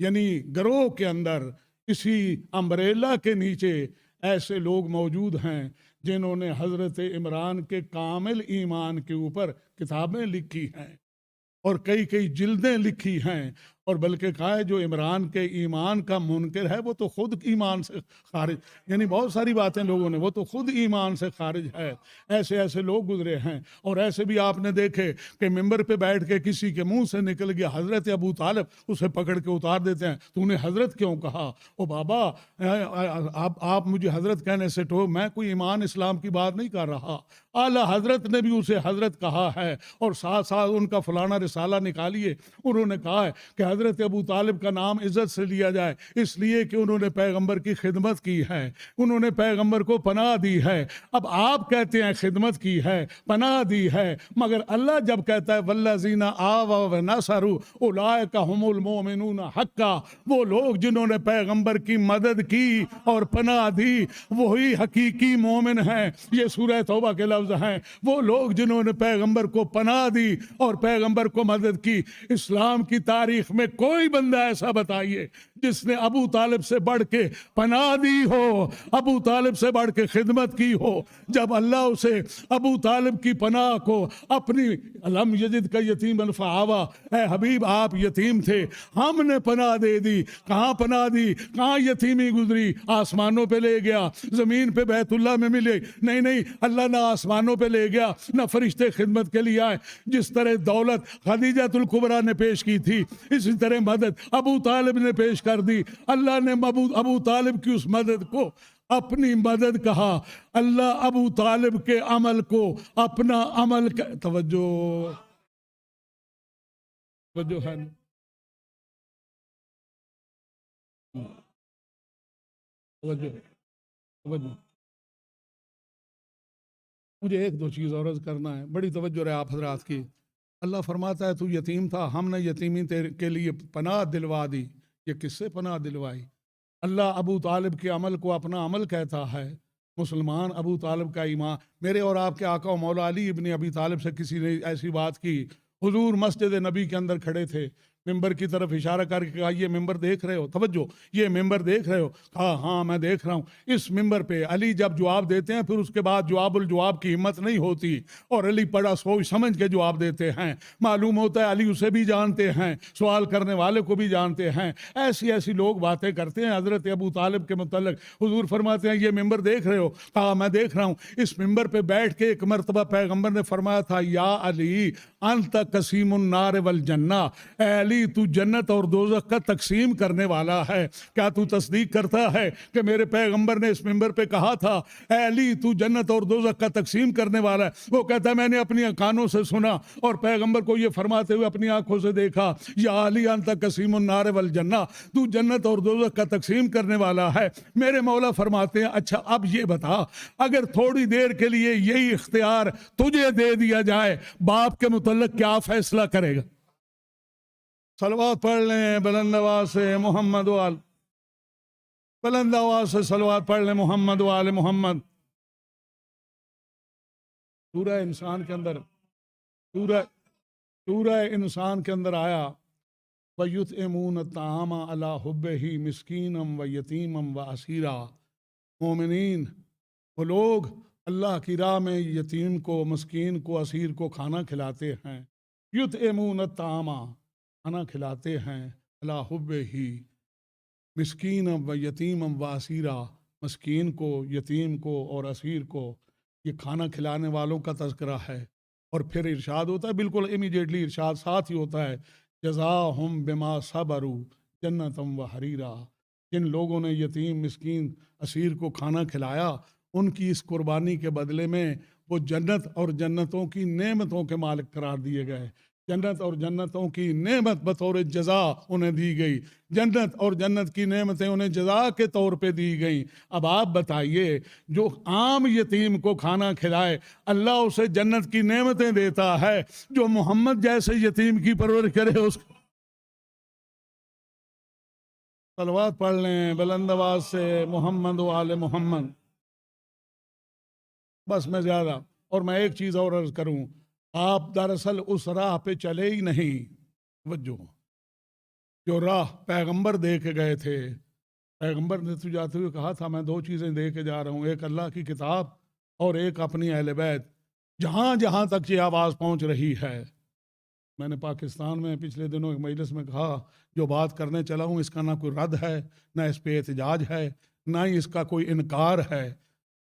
یعنی گروہ کے اندر، اسی امبریلا کے نیچے ایسے لوگ موجود ہیں جنہوں نے حضرت عمران کے کامل ایمان کے اوپر کتابیں لکھی ہیں اور کئی جلدیں لکھی ہیں، اور بلکہ کہا ہے جو عمران کے ایمان کا منکر ہے وہ تو خود ایمان سے خارج، یعنی بہت ساری باتیں لوگوں نے، وہ تو خود ایمان سے خارج ہے۔ ایسے لوگ گزرے ہیں، اور ایسے بھی آپ نے دیکھے کہ ممبر پہ بیٹھ کے کسی کے منہ سے نکل گیا حضرت ابو طالب، اسے پکڑ کے اتار دیتے ہیں، تو نے حضرت کیوں کہا؟ او بابا آپ مجھے حضرت کہنے سے تو میں کوئی ایمان اسلام کی بات نہیں کر رہا۔ اعلیٰ حضرت نے بھی اسے حضرت کہا ہے، اور ساتھ ساتھ ان کا فلانا رسالہ نکالیے، انہوں نے کہا ہے کہ حضرت ابو طالب کا نام عزت سے لیا جائے، اس لیے کہ انہوں نے پیغمبر کی خدمت کی ہے، انہوں نے پیغمبر کو پناہ دی ہے۔ اب آپ کہتے ہیں خدمت کی ہے، پناہ دی ہے، مگر اللہ جب کہتا ہے والذین آووا ونصروا اولئک ھم المؤمنون حقا، وہ لوگ جنہوں نے پیغمبر کی مدد کی اور پناہ دی وہی حقیقی مومن ہیں۔ یہ سورہ توبہ کے لفظ ہیں، وہ لوگ جنہوں نے پیغمبر کو پناہ دی اور پیغمبر کو مدد کی۔ اسلام کی تاریخ میں کوئی بندہ ایسا بتائیے جس نے ابو طالب سے بڑھ کے پناہ دی ہو، ابو طالب سے بڑھ کے خدمت کی ہو۔ جب اللہ اسے ابو طالب کی پناہ کو اپنی لم یجد کا یتیما فآویٰ، اے حبیب آپ یتیم تھے، ہم نے پناہ دے دی۔ کہاں پناہ دی؟ کہاں یتیمی گزری؟ آسمانوں پہ لے گیا، زمین پہ بیت اللہ میں ملے؟ نہیں، اللہ نہ آسمانوں پہ لے گیا نہ فرشتے خدمت کے لیے آئے۔ جس طرح دولت خدیجہ الکبریٰ نے پیش کی تھی، اسی طرح مدد ابو طالب نے پیش کر دی۔ اللہ نے ابو طالب کی اس مدد کو اپنی مدد کہا۔ اللہ ابو طالب کے عمل کو اپنا عمل توجہ ہے۔ مجھے ایک دو چیز اور عرض کرنا ہے، بڑی توجہ رہے آپ حضرات کی۔ اللہ فرماتا ہے تو یتیم تھا، ہم نے یتیمی کے لیے پناہ دلوا دی۔ یہ کس سے پناہ دلوائی؟ اللہ ابو طالب کے عمل کو اپنا عمل کہتا ہے۔ مسلمان ابو طالب کا ایمان، میرے اور آپ کے آقا و مولا علی ابن ابی طالب سے کسی نے ایسی بات کی، حضور مسجد نبی کے اندر کھڑے تھے، ممبر کی طرف اشارہ کر کے کہا یہ ممبر دیکھ رہے ہو؟ توجہ، یہ ممبر دیکھ رہے ہو؟ کہا ہاں میں دیکھ رہا ہوں۔ اس ممبر پہ علی جب جواب دیتے ہیں پھر اس کے بعد جواب الجواب کی ہمت نہیں ہوتی، اور علی بڑا سوچ سمجھ کے جواب دیتے ہیں۔ معلوم ہوتا ہے علی اسے بھی جانتے ہیں، سوال کرنے والے کو بھی جانتے ہیں۔ ایسی لوگ باتیں کرتے ہیں حضرت ابو طالب کے متعلق۔ حضور فرماتے ہیں یہ ممبر دیکھ رہے ہو؟ کہا میں دیکھ رہا ہوں۔ اس ممبر پہ بیٹھ کے ایک مرتبہ پیغمبر نے فرمایا تھا یا علی انت قسیم النار والجنہ، اے علی علی تو جنت اور دوزخ کا تقسیم کرنے والا ہے، کیا تو تصدیق کرتا ہے کہ میرے پیغمبر نے اس منبر پہ کہا تھا اے علی تو جنت اور دوزخ کا تقسیم کرنے والا ہے؟ وہ کہتا ہے میں نے اپنی کانوں سے سنا اور پیغمبر کو یہ فرماتے ہوئے اپنی آنکھوں سے دیکھا، یا علی انت قسیم النار والجنہ، تو جنت اور دوزخ کا تقسیم کرنے والا ہے۔ میرے مولا فرماتے ہیں اچھا اب یہ بتا، اگر تھوڑی دیر کے لیے یہی اختیار تجھے دے دیا جائے، باپ کے متعلق کیا فیصلہ کرے گا؟ صلوات پڑھ لیں بلند آواز سے محمد وآل، بلند آواز سے صلوات پڑھ لیں محمد وآل محمد۔ سورہ انسان کے اندر سورہ انسان کے اندر آیا وَيُطْعِمُونَ الطَّعَامَ عَلَىٰ حُبِّهِ مِسْكِينًا وَيَتِيمًا وَأَسِيرًا۔ مومنین وہ لوگ اللہ کی راہ میں یتیم کو، مسکین کو، اسیر کو کھانا کھلاتے ہیں۔ یطعمون الطعام، کھانا کھلاتے ہیں، علی حبہ، مسکینا و یتیما و اسیرا، مسکین کو، یتیم کو اور اسیر کو یہ کھانا کھلانے والوں کا تذکرہ ہے۔ اور پھر ارشاد ہوتا ہے، بالکل امیڈیٹلی ارشاد ساتھ ہی ہوتا ہے، جزاہم بما صبروا جنتا و حریرا۔ جن لوگوں نے یتیم، مسکین، اسیر کو کھانا کھلایا، ان کی اس قربانی کے بدلے میں وہ جنت اور جنتوں کی نعمتوں کے مالک قرار دیے گئے۔ جنت اور جنتوں کی نعمت بطور جزا انہیں دی گئی، جنت اور جنت کی نعمتیں انہیں جزا کے طور پہ دی گئیں۔ اب آپ بتائیے، جو عام یتیم کو کھانا کھلائے اللہ اسے جنت کی نعمتیں دیتا ہے، جو محمد جیسے یتیم کی پرورش کرے اس کو صلوات پڑھ لیں بلند آواز سے محمد و آل محمد۔ بس میں زیادہ، اور میں ایک چیز اور عرض کروں، آپ دراصل اس راہ پہ چلے ہی نہیں، توجہ، جو راہ پیغمبر دے کے گئے تھے۔ پیغمبر نے تو جاتے ہوئے کہا تھا میں دو چیزیں دے کے جا رہا ہوں، ایک اللہ کی کتاب اور ایک اپنی اہل بیت۔ جہاں جہاں تک یہ آواز پہنچ رہی ہے، میں نے پاکستان میں پچھلے دنوں ایک مجلس میں کہا، جو بات کرنے چلا ہوں اس کا نہ کوئی رد ہے، نہ اس پہ احتجاج ہے، نہ ہی اس کا کوئی انکار ہے۔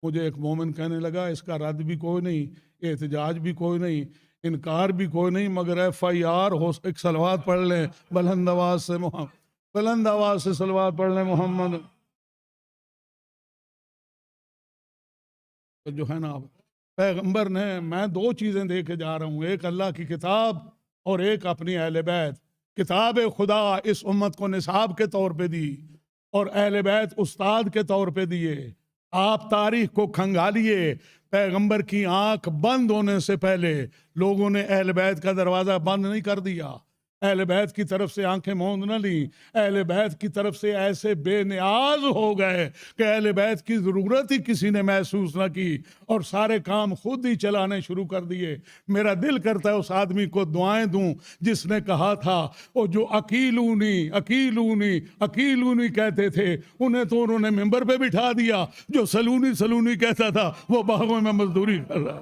مجھے ایک مومن کہنے لگا اس کا رد بھی کوئی نہیں، احتجاج بھی کوئی نہیں، انکار بھی کوئی نہیں، مگر FIR ہو۔ ایک صلوات پڑھ لیں بلند آواز سے محمد، بلند آواز سے صلوات پڑھ لیں محمد۔ جو ہے نا پیغمبر نے، میں دو چیزیں دے کے جا رہا ہوں، ایک اللہ کی کتاب اور ایک اپنی اہل بیت۔ کتاب خدا اس امت کو نصاب کے طور پہ دی اور اہل بیت استاد کے طور پہ دیے۔ آپ تاریخ کو کھنگالیے، پیغمبر کی آنکھ بند ہونے سے پہلے لوگوں نے اہل بیت کا دروازہ بند نہیں کر دیا، اہل بیت کی طرف سے آنکھیں موند نہ لیں، اہل بیت کی طرف سے ایسے بے نیاز ہو گئے کہ اہل بیت کی ضرورت ہی کسی نے محسوس نہ کی اور سارے کام خود ہی چلانے شروع کر دیے۔ میرا دل کرتا ہے اس آدمی کو دعائیں دوں جس نے کہا تھا، وہ جو اکیلونی اکیلونی اکیلونی کہتے تھے انہیں تو انہوں نے ممبر پہ بٹھا دیا، جو سلونی سلونی کہتا تھا وہ باغوں میں مزدوری کر رہا ہے۔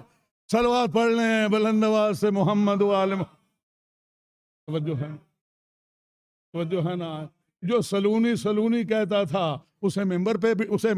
صلوات پڑھ لیں بلند آواز سے محمد و آل محمد۔ توجہ ہے نا، جو سلونی سلونی کہتا تھا اسے ممبر پہ، اسے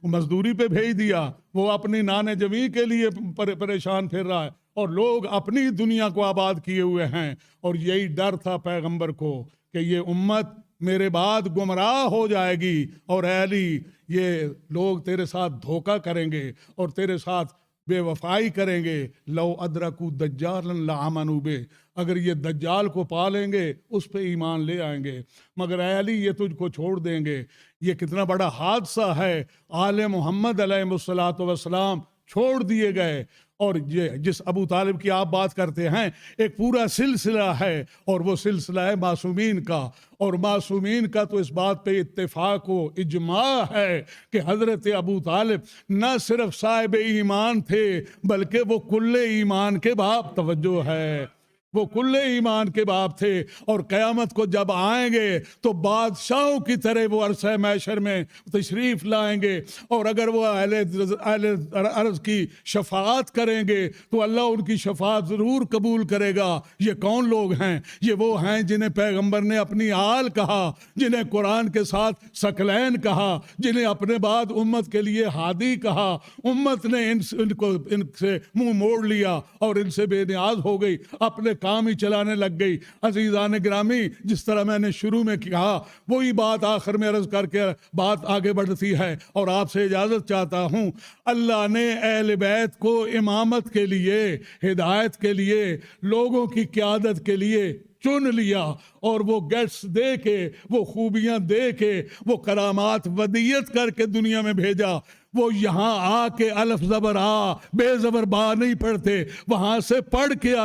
مزدوری پہ بھیج دیا، وہ اپنی نان جمی کے لیے پریشان پھر رہا ہے اور لوگ اپنی دنیا کو آباد کیے ہوئے ہیں۔ اور یہی ڈر تھا پیغمبر کو کہ یہ امت میرے بعد گمراہ ہو جائے گی، اور اے علی یہ لوگ تیرے ساتھ دھوکہ کریں گے اور تیرے ساتھ بے وفائی کریں گے۔ لو ادرکو دجالا لآمنوا بہ، اگر یہ دجال کو پا لیں گے اس پہ ایمان لے آئیں گے، مگر اے علی یہ تجھ کو چھوڑ دیں گے۔ یہ کتنا بڑا حادثہ ہے، آل محمد علیہ الصلوۃ والسلام چھوڑ دیے گئے۔ اور یہ جس ابو طالب کی آپ بات کرتے ہیں، ایک پورا سلسلہ ہے اور وہ سلسلہ ہے معصومین کا، اور معصومین کا تو اس بات پہ اتفاق و اجماع ہے کہ حضرت ابو طالب نہ صرف صاحب ایمان تھے بلکہ وہ کل ایمان کے باپ، توجہ ہے، وہ کل ایمان کے باپ تھے، اور قیامت کو جب آئیں گے تو بادشاہوں کی طرح وہ عرصہ محشر میں تشریف لائیں گے، اور اگر وہ اہل عرض کی شفاعت کریں گے تو اللہ ان کی شفاعت ضرور قبول کرے گا۔ یہ کون لوگ ہیں؟ یہ وہ ہیں جنہیں پیغمبر نے اپنی آل کہا، جنہیں قرآن کے ساتھ ثقلین کہا، جنہیں اپنے بعد امت کے لیے ہادی کہا۔ امت نے ان سے منہ موڑ لیا اور ان سے بے نیاز ہو گئی، اپنے کام ہی چلانے لگ گئی۔ عزیزان گرامی، جس طرح میں نے شروع میں کہا وہی بات آخر میں عرض کر کے بات آگے بڑھتی ہے، اور آپ سے اجازت چاہتا ہوں۔ اللہ نے اہل بیت کو امامت کے لیے، ہدایت کے لیے، لوگوں کی قیادت کے لیے چن لیا، اور وہ گیٹس دے کے، وہ خوبیاں دے کے، وہ کرامات ودیت کر کے دنیا میں بھیجا۔ وہ یہاں آ کے الف زبر آ بے زبر با نہیں پڑھتے، وہاں سے پڑھ کے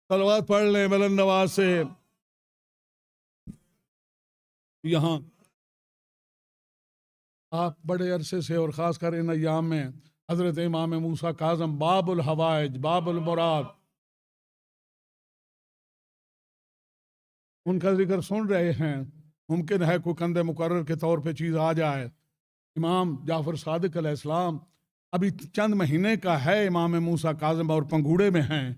صلوات پڑھ لیں بلند آواز سے۔ یہاں آپ بڑے عرصے سے، اور خاص کر ان ایام میں، حضرت امام موسیٰ کاظم باب الحوائج، باب المراد، ان کا ذکر سن رہے ہیں۔ ممکن ہے کوئی کندے مقرر کے طور پہ چیز آ جائے۔ امام جعفر صادق علیہ السلام ابھی چند مہینے کا ہے، امام موسیٰ کاظم اور پنگوڑے میں ہیں،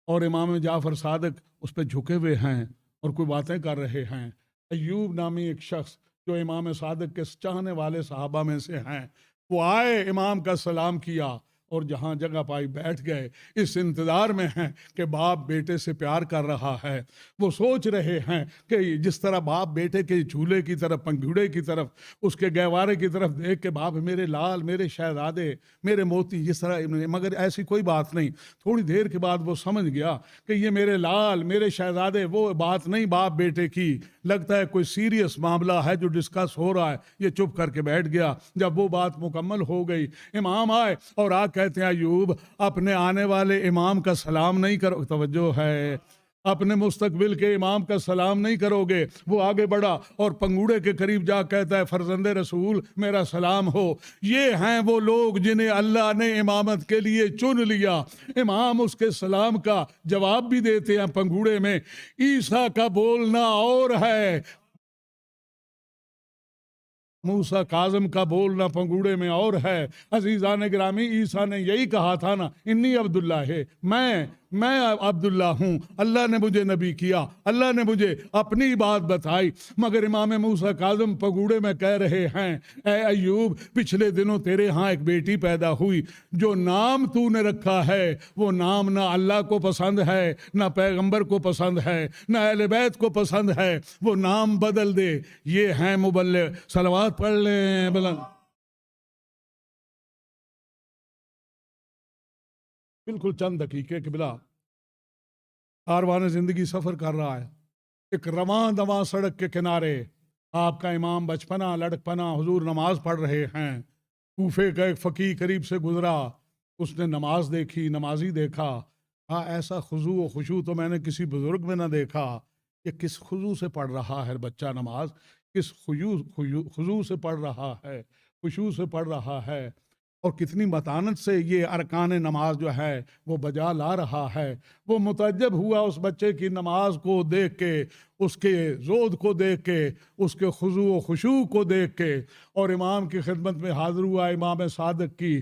اور امام جعفر صادق اس پہ جھکے ہوئے ہیں اور کوئی باتیں کر رہے ہیں۔ ایوب نامی ایک شخص جو امام صادق کے چاہنے والے صحابہ میں سے ہیں، وہ آئے، امام کا سلام کیا، اور جہاں جگہ پائی بیٹھ گئے، اس انتظار میں ہیں کہ باپ بیٹے سے پیار کر رہا ہے۔ وہ سوچ رہے ہیں کہ جس طرح باپ بیٹے کے جھولے کی طرف، پنگھوڑے کی طرف، اس کے گہوارے کی طرف دیکھ کے باپ میرے لال، میرے شہزادے، میرے موتی، جس طرح، مگر ایسی کوئی بات نہیں۔ تھوڑی دیر کے بعد وہ سمجھ گیا کہ یہ میرے لال، میرے شہزادے، وہ بات نہیں باپ بیٹے کی، لگتا ہے کوئی سیریس معاملہ ہے جو ڈسکس ہو رہا ہے۔ یہ چپ کر کے بیٹھ گیا۔ جب وہ بات مکمل ہو گئی، امام آئے اور کہتے ہیں ایوب اپنے آنے والے امام کا سلام نہیں کرو، توجہ ہے، اپنے مستقبل کے امام کا سلام نہیں کرو گے۔ وہ آگے بڑھا اور پنگوڑے کے قریب جا کہتا ہے فرزند رسول میرا سلام ہو۔ یہ ہیں وہ لوگ جنہیں اللہ نے امامت کے لیے چن لیا۔ امام اس کے سلام کا جواب بھی دیتے ہیں پنگوڑے میں۔ عیسیٰ کا بولنا اور ہے، موسیٰ کاظم کا بولنا پنگوڑے میں اور ہے۔ عزیزان گرامی، عیسیٰ نے یہی کہا تھا نا، انی عبداللہ ہے، میں عبداللہ ہوں، اللہ نے مجھے نبی کیا، اللہ نے مجھے اپنی بات بتائی۔ مگر امام موسیٰ کاظم پگوڑے میں کہہ رہے ہیں، اے ایوب پچھلے دنوں تیرے ہاں ایک بیٹی پیدا ہوئی، جو نام تو نے رکھا ہے وہ نام نہ اللہ کو پسند ہے، نہ پیغمبر کو پسند ہے، نہ اہل بیت کو پسند ہے، وہ نام بدل دے۔ یہ ہیں مبلغ، صلوات پڑھ لیں بلند۔ بالکل چند دقیقے کے بلا کاروان زندگی سفر کر رہا ہے، ایک رواں دواں سڑک کے کنارے آپ کا امام بچپنا لڑکپنا حضور نماز پڑھ رہے ہیں۔ کوفے کا ایک فقیہ قریب سے گزرا، اس نے نماز دیکھی، نمازی دیکھا، ایسا خضوع و خشوع تو میں نے کسی بزرگ میں نہ دیکھا۔ یہ کس خضوع سے پڑھ رہا ہے بچہ نماز، کس خضوع سے پڑھ رہا ہے، خشوع سے پڑھ رہا ہے، اور کتنی متانت سے یہ ارکان نماز جو ہے وہ بجا لا رہا ہے۔ وہ متعجب ہوا اس بچے کی نماز کو دیکھ کے، اس کے زود کو دیکھ کے، اس کے خضوع و خشوع کو دیکھ کے، اور امام کی خدمت میں حاضر ہوا، امام صادق کی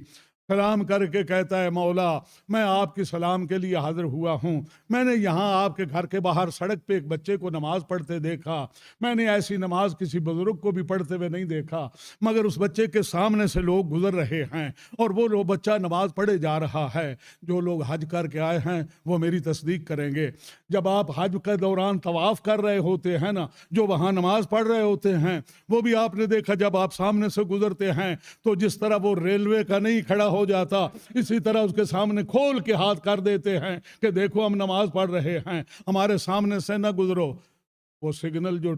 سلام کر کے کہتا ہے مولا میں آپ کی سلام کے لیے حاضر ہوا ہوں۔ میں نے یہاں آپ کے گھر کے باہر سڑک پہ ایک بچے کو نماز پڑھتے دیکھا، میں نے ایسی نماز کسی بزرگ کو بھی پڑھتے ہوئے نہیں دیکھا، مگر اس بچے کے سامنے سے لوگ گزر رہے ہیں اور وہ بچہ نماز پڑھے جا رہا ہے۔ جو لوگ حج کر کے آئے ہیں وہ میری تصدیق کریں گے، جب آپ حج کے دوران طواف کر رہے ہوتے ہیں نا، جو وہاں نماز پڑھ رہے ہوتے ہیں وہ بھی آپ نے دیکھا، جب آپ سامنے سے گزرتے ہیں تو جس طرح وہ ریلوے کا نہیں کھڑا ہو جاتا، اسی طرح اس کے سامنے کھول کے ہاتھ کر دیتے ہیں کہ دیکھو ہم نماز پڑھ رہے ہیں، ہمارے سامنے سے نہ گزرو۔ وہ سگنل جو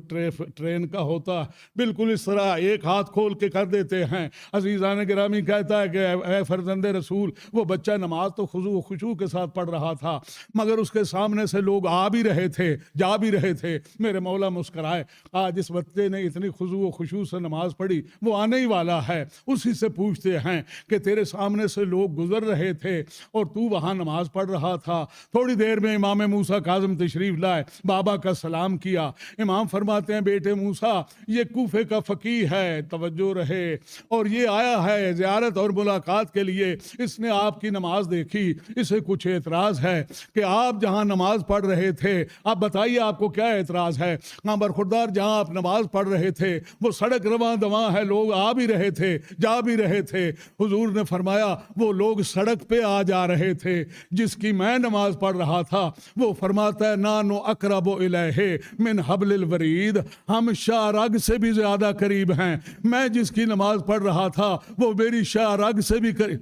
ٹرین کا ہوتا بالکل اس طرح ایک ہاتھ کھول کے کر دیتے ہیں۔ عزیزان گرامی کہتا ہے کہ اے فرزند رسول، وہ بچہ نماز تو خضوع و خشوع کے ساتھ پڑھ رہا تھا، مگر اس کے سامنے سے لوگ آ بھی رہے تھے، جا بھی رہے تھے۔ میرے مولا مسکرائے، آج اس بچے نے اتنی خضوع و خشوع سے نماز پڑھی، وہ آنے ہی والا ہے، اسی سے پوچھتے ہیں کہ تیرے سامنے سے لوگ گزر رہے تھے اور تو وہاں نماز پڑھ رہا تھا۔ تھوڑی دیر میں امام موسیٰ کاظم تشریف لائے، بابا کا سلام کیا، امام فرماتے ہیں بیٹے موسیٰ یہ کوفے کا فقیہ ہے، توجہ رہے، اور یہ آیا ہے زیارت اور ملاقات کے لیے، اس نے آپ کی نماز دیکھی، اسے کچھ اعتراض ہے کہ آپ جہاں نماز پڑھ رہے تھے، آپ بتائیے آپ کو کیا اعتراض ہے؟ ہاں برخوردار جہاں آپ نماز پڑھ رہے تھے وہ سڑک رواں دواں ہے، لوگ آ بھی رہے تھے جا بھی رہے تھے۔ حضور نے فرمایا وہ لوگ سڑک پہ آ جا رہے تھے، جس کی میں نماز پڑھ رہا تھا وہ فرماتا ہے نانو اقرب الیہ من حبل الورید، ہم شاہ رگ سے بھی زیادہ قریب ہیں۔ میں جس کی نماز پڑھ رہا تھا وہ میری شاہ رگ سے بھی قریب۔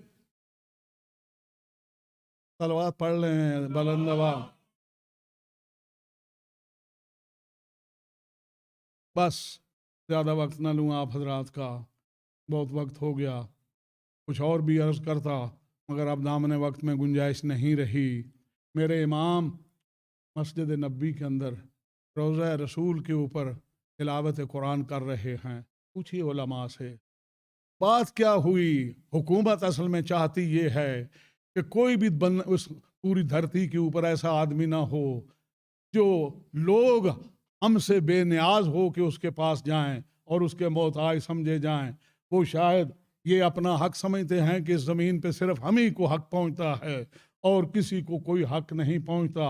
صلوات پڑھ لیں بلند آواز۔ بس زیادہ وقت نہ لوں آپ حضرات کا، بہت وقت ہو گیا، کچھ اور بھی عرض کرتا مگر اب دامن وقت میں گنجائش نہیں رہی۔ میرے امام مسجد نبوی کے اندر روضہ رسول کے اوپر تلاوت قرآن کر رہے ہیں، پوچھیے علماء سے بات کیا ہوئی۔ حکومت اصل میں چاہتی یہ ہے کہ کوئی بھی اس پوری دھرتی کے اوپر ایسا آدمی نہ ہو جو لوگ ہم سے بے نیاز ہو کہ اس کے پاس جائیں اور اس کے محتاج سمجھے جائیں۔ وہ شاید یہ اپنا حق سمجھتے ہیں کہ اس زمین پہ صرف ہم ہی کو حق پہنچتا ہے اور کسی کو کوئی حق نہیں پہنچتا۔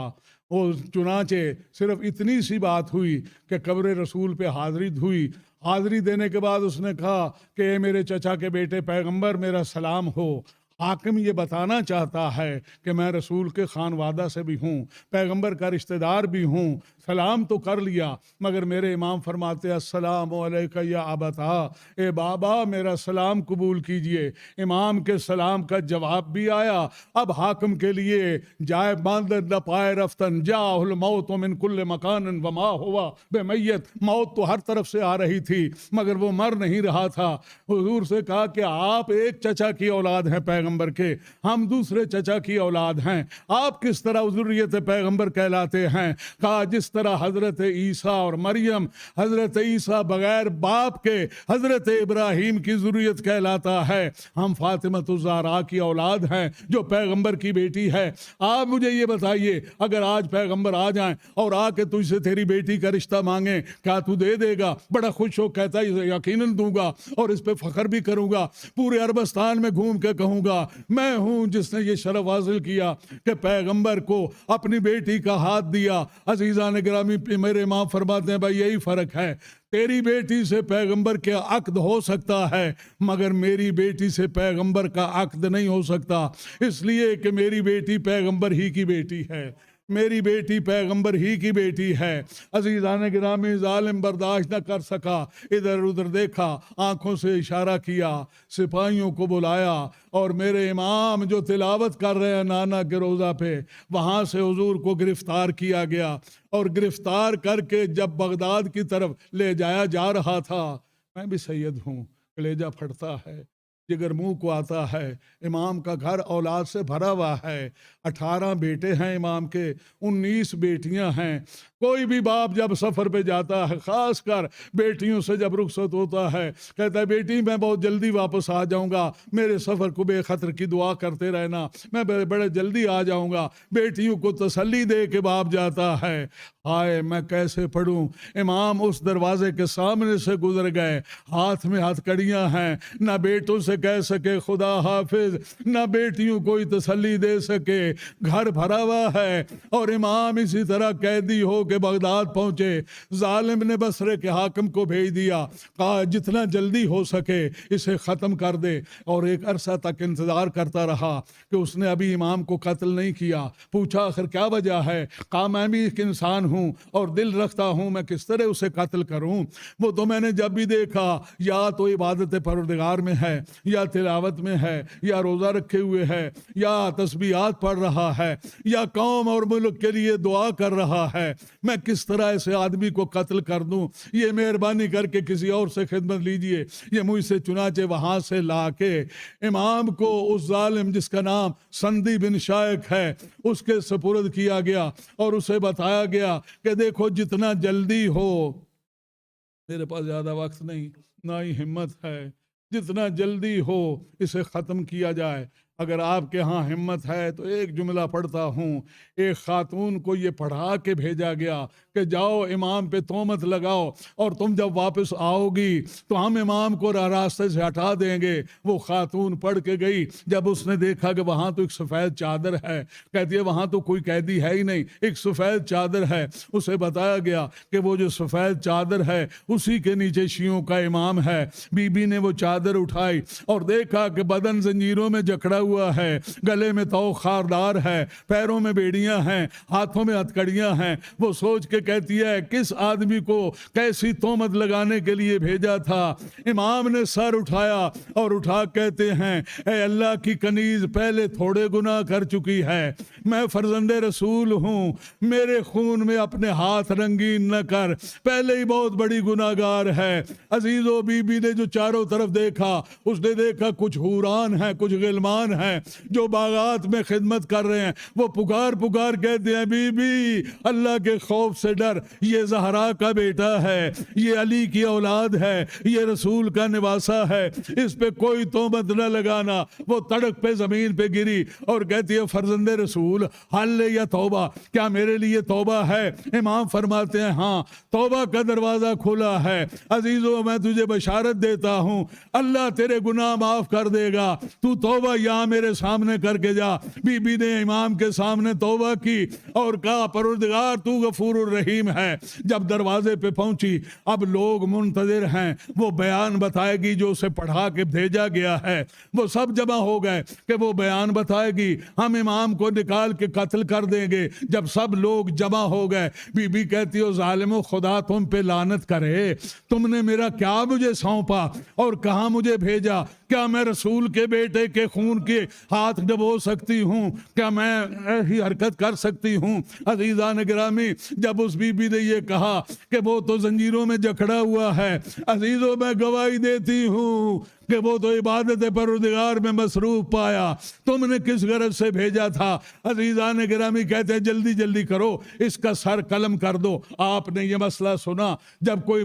وہ چنانچہ صرف اتنی سی بات ہوئی کہ قبر رسول پہ حاضری ہوئی، حاضری دینے کے بعد اس نے کہا کہ اے میرے چچا کے بیٹے پیغمبر میرا سلام ہو۔ حاکم یہ بتانا چاہتا ہے کہ میں رسول کے خانوادہ سے بھی ہوں، پیغمبر کا رشتہ دار بھی ہوں، سلام تو کر لیا، مگر میرے امام فرماتے السلام علیکہ یا ابتا، اے بابا میرا سلام قبول کیجئے۔ امام کے سلام کا جواب بھی آیا۔ اب حاکم کے لیے جائے باندر نہ پائے رفتن جاءہ الموت من کل مکان وما ہوا بمیت، موت تو ہر طرف سے آ رہی تھی مگر وہ مر نہیں رہا تھا۔ حضور سے کہا کہ آپ ایک چچا کی اولاد ہیں پیغمبر کے، ہم دوسرے چچا کی اولاد ہیں، آپ کس طرح ذریت پیغمبر کہلاتے ہیں؟ کہا جس طرح حضرت عیسیٰ اور مریم، حضرت عیسیٰ بغیر باپ کے حضرت ابراہیم کی ذریت کہلاتا ہے، ہم فاطمہ الزہرا کی اولاد ہیں جو پیغمبر کی بیٹی ہے۔ آپ مجھے یہ بتائیے اگر آج پیغمبر آ جائیں اور آ کے تجھ سے تیری بیٹی کا رشتہ مانگیں، کیا تو دے دے گا؟ بڑا خوش ہو کہتا ہے یقیناً دوں گا اور اس پہ فخر بھی کروں گا، پورے عربستان میں گھوم کے کہوں گا میں ہوں جس نے یہ شرف حاصل کیا کہ پیغمبر کو اپنی بیٹی کا ہاتھ دیا۔ عزیزان گرامی میرے امام فرماتے ہیں بھائی یہی فرق ہے، تیری بیٹی سے پیغمبر کے عقد ہو سکتا ہے مگر میری بیٹی سے پیغمبر کا عقد نہیں ہو سکتا، اس لیے کہ میری بیٹی پیغمبر ہی کی بیٹی ہے، میری بیٹی پیغمبر ہی کی بیٹی ہے۔ عزیزان گرامی ظالم برداشت نہ کر سکا، ادھر ادھر دیکھا، آنکھوں سے اشارہ کیا، سپاہیوں کو بلایا اور میرے امام جو تلاوت کر رہے ہیں نانا کے روضہ پہ، وہاں سے حضور کو گرفتار کیا گیا اور گرفتار کر کے جب بغداد کی طرف لے جایا جا رہا تھا، میں بھی سید ہوں، کلیجہ پھٹتا ہے، جگر منہ کو آتا ہے۔ امام کا گھر اولاد سے بھرا ہوا ہے، 18 بیٹے ہیں امام کے، 19 بیٹیاں ہیں۔ کوئی بھی باپ جب سفر پہ جاتا ہے، خاص کر بیٹیوں سے جب رخصت ہوتا ہے، کہتا ہے بیٹی میں بہت جلدی واپس آ جاؤں گا، میرے سفر کو بے خطر کی دعا کرتے رہنا، میں بڑے جلدی آ جاؤں گا۔ بیٹیوں کو تسلی دے کے باپ جاتا ہے۔ ہائے میں کیسے پڑھوں؟ امام اس دروازے کے سامنے سے گزر گئے، ہاتھ میں ہتھ کڑیاں ہیں، نہ بیٹوں سے کہہ سکے خدا حافظ، نہ بیٹیوں کوئی تسلی دے سکے، گھر بھرا ہوا ہے اور امام اسی طرح قیدی ہو کے بغداد پہنچے۔ ظالم نے بصرے کے حاکم کو بھیج دیا، کہا جتنا جلدی ہو سکے اسے ختم کر دے، اور ایک عرصہ تک انتظار کرتا رہا کہ اس نے ابھی امام کو قتل نہیں کیا۔ پوچھا آخر کیا وجہ ہے؟ کہا میں بھی ایک انسان ہوں اور دل رکھتا ہوں، میں کس طرح اسے قتل کروں؟ وہ تو میں نے جب بھی دیکھا یا تو عبادت پروردگار میں ہے، یا تلاوت میں ہے، یا روزہ رکھے ہوئے ہے، یا تسبیحات پڑھ رہا ہے، یا قوم اور ملک کے لیے دعا کر رہا ہے، میں کس طرح ایسے آدمی کو قتل کر دوں؟ یہ مہربانی کر کے کسی اور سے خدمت لیجئے۔ یہ مجھ سے چنانچہ وہاں سے لا کے امام کو اس ظالم جس کا نام سندی بن شائق ہے اس کے سپرد کیا گیا اور اسے بتایا گیا کہ دیکھو جتنا جلدی ہو، میرے پاس زیادہ وقت نہیں نہ ہی ہمت ہے، جتنا جلدی ہو اسے ختم کیا جائے۔ اگر آپ کے ہاں ہمت ہے تو ایک جملہ پڑھتا ہوں. ایک خاتون کو یہ پڑھا کے بھیجا گیا کہ جاؤ امام پہ تہمت لگاؤ اور تم جب واپس آؤ گی تو ہم امام کو راستے سے ہٹا دیں گے. وہ خاتون پڑھ کے گئی. جب اس نے دیکھا کہ وہاں تو ایک سفید چادر ہے, کہتی ہے وہاں تو کوئی قیدی ہے ہی نہیں, ایک سفید چادر ہے. اسے بتایا گیا کہ وہ جو سفید چادر ہے اسی کے نیچے شیعوں کا امام ہے. بی بی نے وہ چادر اٹھائی اور دیکھا کہ بدن زنجیروں میں جکڑا ہوا ہے, گلے میں توق خاردار ہے, پیروں میں بیڑیاں ہیں, ہاتھوں میں ہتھکڑیاں ہیں. وہ سوچ کے کہتی ہے کس آدمی کو کیسی تہمت لگانے کے لیے بھیجا تھا. امام نے سر اٹھایا اور اٹھا کہتے ہیں اے اللہ کی کنیز, پہلے تھوڑے گناہ کر چکی ہے, میں فرزند رسول ہوں, میرے خون میں اپنے ہاتھ رنگین نہ کر, پہلے ہی بہت بڑی گناہگار ہے. عزیزو بی بی نے جو چاروں طرف دیکھا, اس نے دیکھا کچھ حوران ہیں, کچھ غلمان ہیں جو باغات میں خدمت کر رہے ہیں. وہ پکار پکار کہتے ہیں بی بی اللہ کے خوف سے ڈر, یہ زہرا کا بیٹا ہے, یہ علی کی اولاد ہے, یہ رسول کا نواسا ہے, اس پہ کوئی تہمت نہ لگانا. وہ تڑک پہ زمین پہ گری اور کہتی ہے فرزند رسول حل یا توبہ, کیا میرے لیے توبہ ہے؟ امام فرماتے ہیں ہاں توبہ کا دروازہ کھلا ہے. عزیزو میں تجھے بشارت دیتا ہوں اللہ تیرے گناہ معاف کر دے گا, تو توبہ یہاں میرے سامنے کر کے جا. بی بی نے امام کے سامنے توبہ کی اور کہا پروردگار تو غفور الرحیم ہے. جب دروازے پہ پہنچی, اب لوگ منتظر ہیں, وہ بیان بتائے گی جو اسے پڑھا کے بھیجا گیا ہے. وہ سب جمع ہو گئے کہ وہ بیان بتائے گی, ہم امام کو نکال کے قتل کر دیں گے. جب سب لوگ جمع ہو گئے, بی بی کہتی ہو ظالمو خدا تم پہ لعنت کرے, تم نے میرا کیا مجھے سونپا اور کہاں مجھے بھیجا؟ کیا میں رسول کے بیٹے کے خون کے ہاتھ ڈبو سکتی ہوں؟ کیا میں ایسی حرکت کر سکتی ہوں؟ عزیزان گرامی, جب اس بی بی نے یہ کہا کہ وہ تو زنجیروں میں جکڑا ہوا ہے, عزیزوں میں گواہی دیتی ہوں کہ وہ تو عبادت پروردگار میں مصروف پایا, تم نے کس غرض سے بھیجا تھا؟ عزیزان گرامی کہتے ہیں جلدی جلدی کرو, اس کا سر قلم کر دو. آپ نے یہ مسئلہ سنا, جب کوئی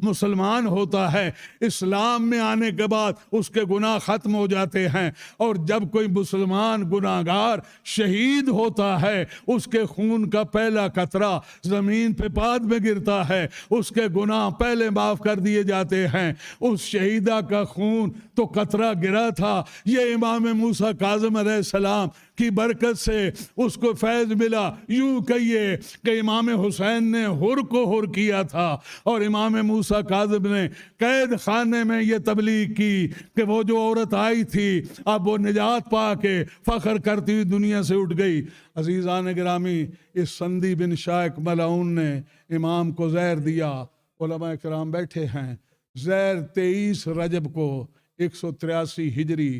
مسلمان ہوتا ہے اسلام میں آنے کے بعد اس کے گناہ ختم ہو جاتے ہیں, اور جب کوئی مسلمان گناہگار شہید ہوتا ہے اس کے خون کا پہلا قطرہ زمین پہ پاد میں گرتا ہے, اس کے گناہ پہلے معاف کر دیے جاتے ہیں. اس شہیدہ کا خون تو قطرہ گرا تھا, یہ امام موسیٰ کاظم علیہ السلام کی برکت سے اس کو فیض ملا. یوں کہیے کہ امام حسین نے حر کو حر کیا تھا, اور امام موسیٰ کاظم نے قید خانے میں یہ تبلیغ کی کہ وہ جو عورت آئی تھی اب وہ نجات پا کے فخر کرتی ہوئی دنیا سے اٹھ گئی. عزیزان گرامی, اس سندی بن شائق ملعون نے امام کو زہر دیا. علماء کرام بیٹھے ہیں. زہر 23 رجب کو 183 ہجری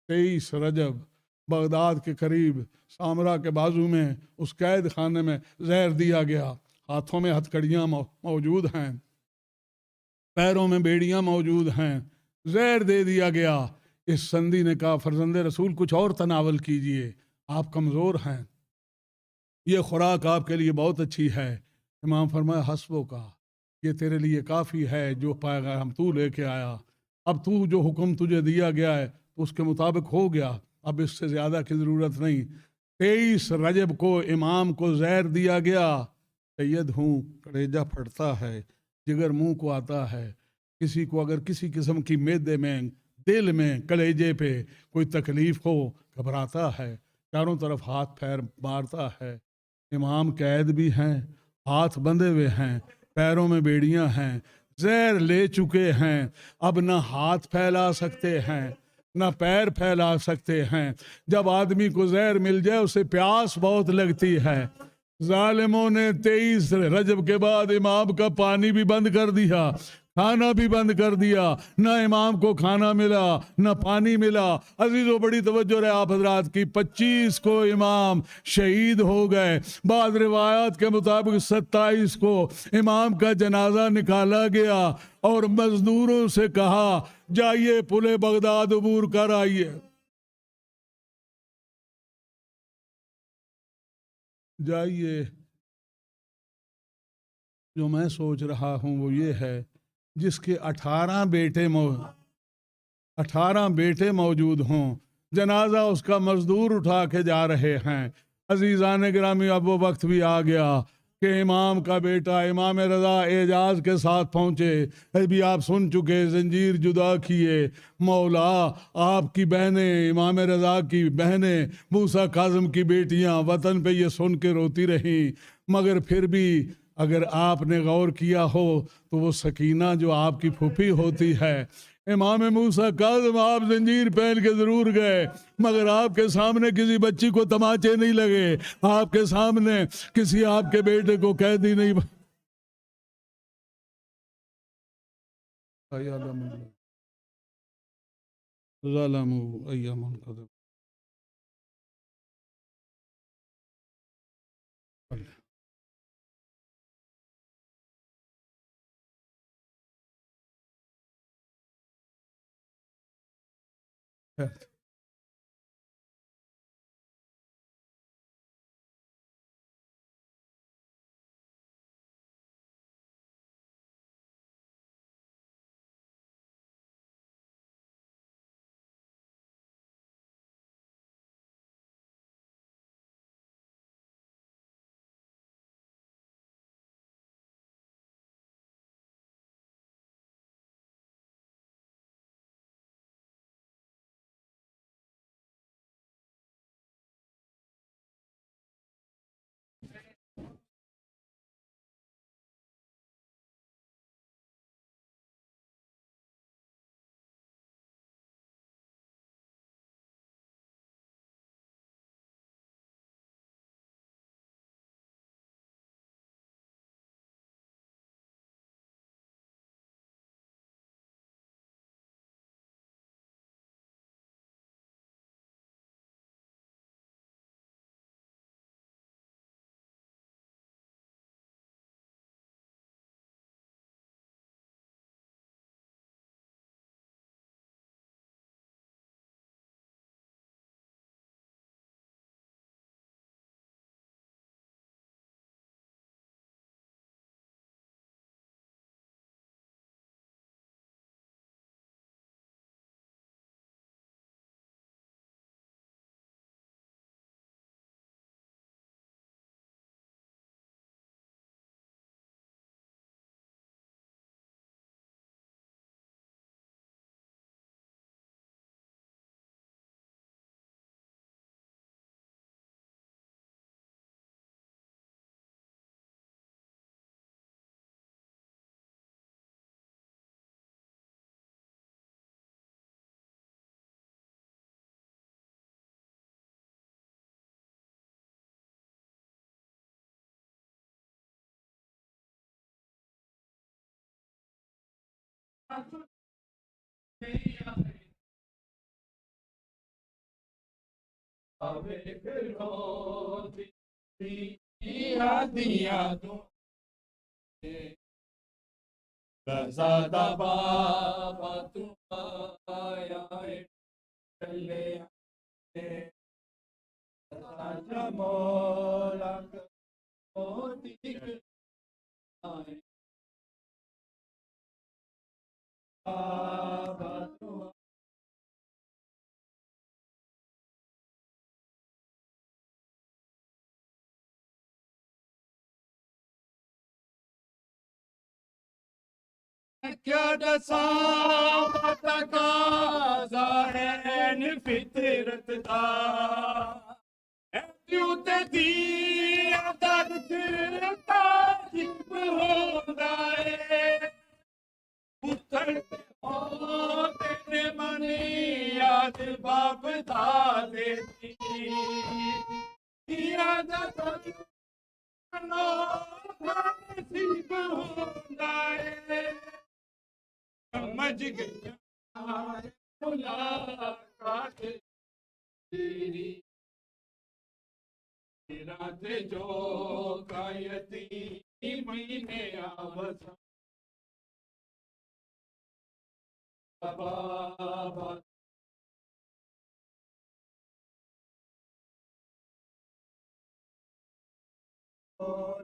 23 رجب بغداد کے قریب سامرا کے بازو میں اس قید خانے میں زہر دیا گیا. ہاتھوں میں ہتھکڑیاں موجود ہیں, پیروں میں بیڑیاں موجود ہیں, زہر دے دیا گیا. اس سندی نے کہا فرزند رسول کچھ اور تناول کیجئے, آپ کمزور ہیں, یہ خوراک آپ کے لیے بہت اچھی ہے. امام فرمایا حسبو کا, یہ تیرے لیے کافی ہے جو پیغام تو لے کے آیا. اب تو جو حکم تجھے دیا گیا ہے اس کے مطابق ہو گیا, اب اس سے زیادہ کی ضرورت نہیں. 23 رجب کو امام کو زہر دیا گیا. سید ہوں, کلیجہ پھٹتا ہے, جگر منہ کو آتا ہے. کسی کو اگر کسی قسم کی معدے میں, دل میں, کلیجے پہ کوئی تکلیف ہو گھبراتا ہے, چاروں طرف ہاتھ پیر مارتا ہے. امام قید بھی ہیں, ہاتھ بندھے ہوئے ہیں, پیروں میں بیڑیاں ہیں, زہر لے چکے ہیں, اب نہ ہاتھ پھیلا سکتے ہیں نہ پیر پھیلا سکتے ہیں. جب آدمی کو زہر مل جائے اسے پیاس بہت لگتی ہے. ظالموں نے 23 رجب کے بعد امام کا پانی بھی بند کر دیا, کھانا بھی بند کر دیا. نہ امام کو کھانا ملا نہ پانی ملا. عزیزو بڑی توجہ رہے آپ حضرات کی, 25 کو امام شہید ہو گئے. بعض روایات کے مطابق 27 کو امام کا جنازہ نکالا گیا اور مزدوروں سے کہا جائیے پل بغداد عبور کر آئیے, جائیے. جو میں سوچ رہا ہوں وہ یہ ہے, جس کے 18 بیٹے 18 بیٹے موجود ہوں، جنازہ اس کا مزدور اٹھا کے جا رہے ہیں۔ عزیزان گرامی، اب وہ وقت بھی آ گیا کہ امام کا بیٹا امام رضا اعجاز کے ساتھ پہنچے۔ ابھی آپ سن چکے، زنجیر جدا کیے مولا، آپ کی بہنیں، امام رضا کی بہنیں، موسیٰ کاظم کی بیٹیاں وطن پہ یہ سن کے روتی رہیں، مگر پھر بھی اگر آپ نے غور کیا ہو تو وہ سکینہ جو آپ کی پھوپھی ہوتی ہے، امام موسیٰ کاظم آپ زنجیر پہن کے ضرور گئے، مگر آپ کے سامنے کسی بچی کو تماچے نہیں لگے، آپ کے سامنے کسی آپ کے بیٹے کو قیدی نہیں ظلموا ایام القدر۔ زادہ بابا تو آیا چلے ساجا مولا موتی بابا تو کیا دسا تقاضا ہے فطرت دا کیوں تے دی عادت تاجب ہوندا ہے پتر ہوتے منی یاد باپ دادے دی عادت نصیب ہوندا ہے سمجھ گیا ملاقات تیری رات جو کا یتیم نے آواز بابا اور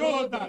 14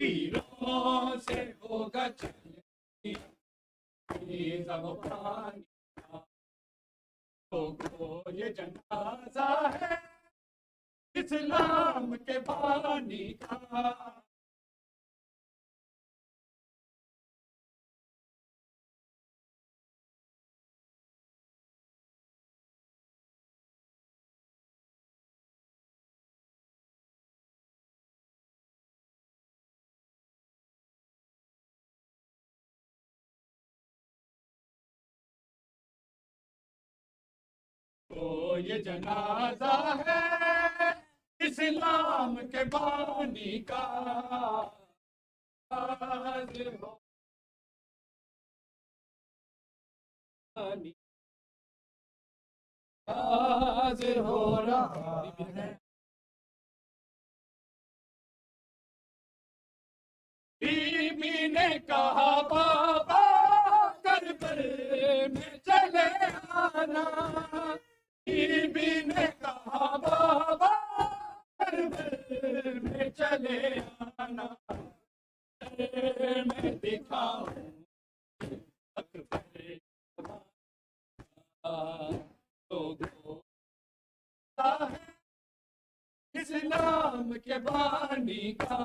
تیروں سے ہوگا چلتی زبان تو یہ جنازہ ہے اسلام کے بانی کا تو یہ جنازہ ہے اسلام کے بانی کا حاضر ہو حاضر ہو رہا ہے بی بی نے کہا بابا کربل میں چلے آنا بی بی نے کہا بابا کربل میں چلے آنا میں دکھاؤں اسلام کے بانی کا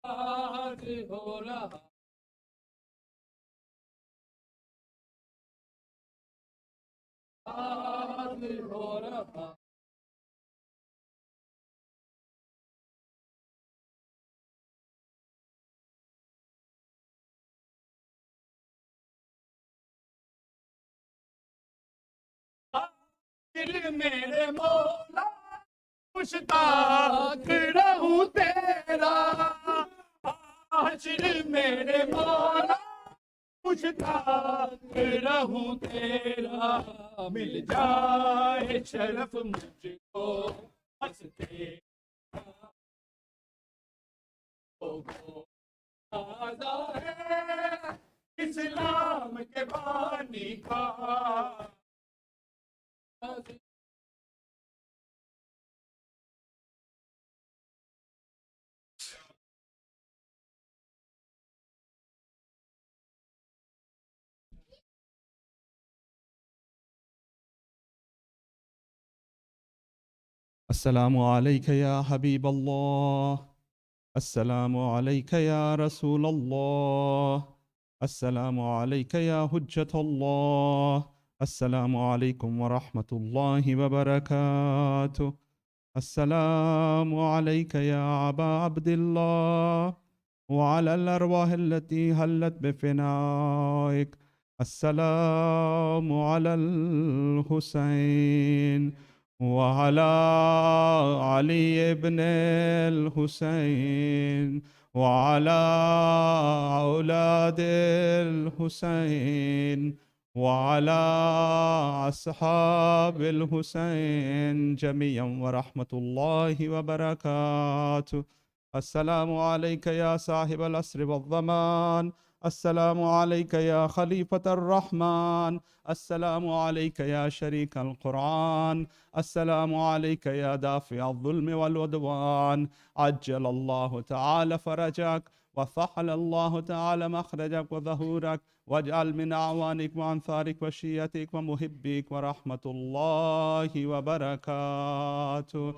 حاضر ہو رہا حاضر ہو رہا آخر میرے مولا مشتاق رہوں تیرا آخر میرے مولا مشتاق رہوں تیرا مل جائے شرف مجھ کو بس تیرا آزا ہے اسلام کے بانی کا السلام عليك يا حبيب الله، السلام عليك يا رسول الله، السلام عليك يا حجة الله، السلام عليكم ورحمة الله وبركاته، السلام عليك يا أبا عبد الله وعلى الأرواح التي هلت بفنائك، السلام على الحسين وعلى علي بن الحسين وعلى أولاد الحسين وعلى أصحاب الحسين جميعا ورحمة الله وبركاته. السلام عليك يا صاحب العصر والزمان، السلام عليك يا خليفة الرحمن، السلام عليك يا شريك القرآن، السلام عليك يا دافع الظلم والعدوان، عجل الله تعالى فرجك وفحل الله تعالى مخرجك وظهورك، واجعل من أعوانك وأنصارك وشيتك ومحبيك ورحمة الله وبركاته.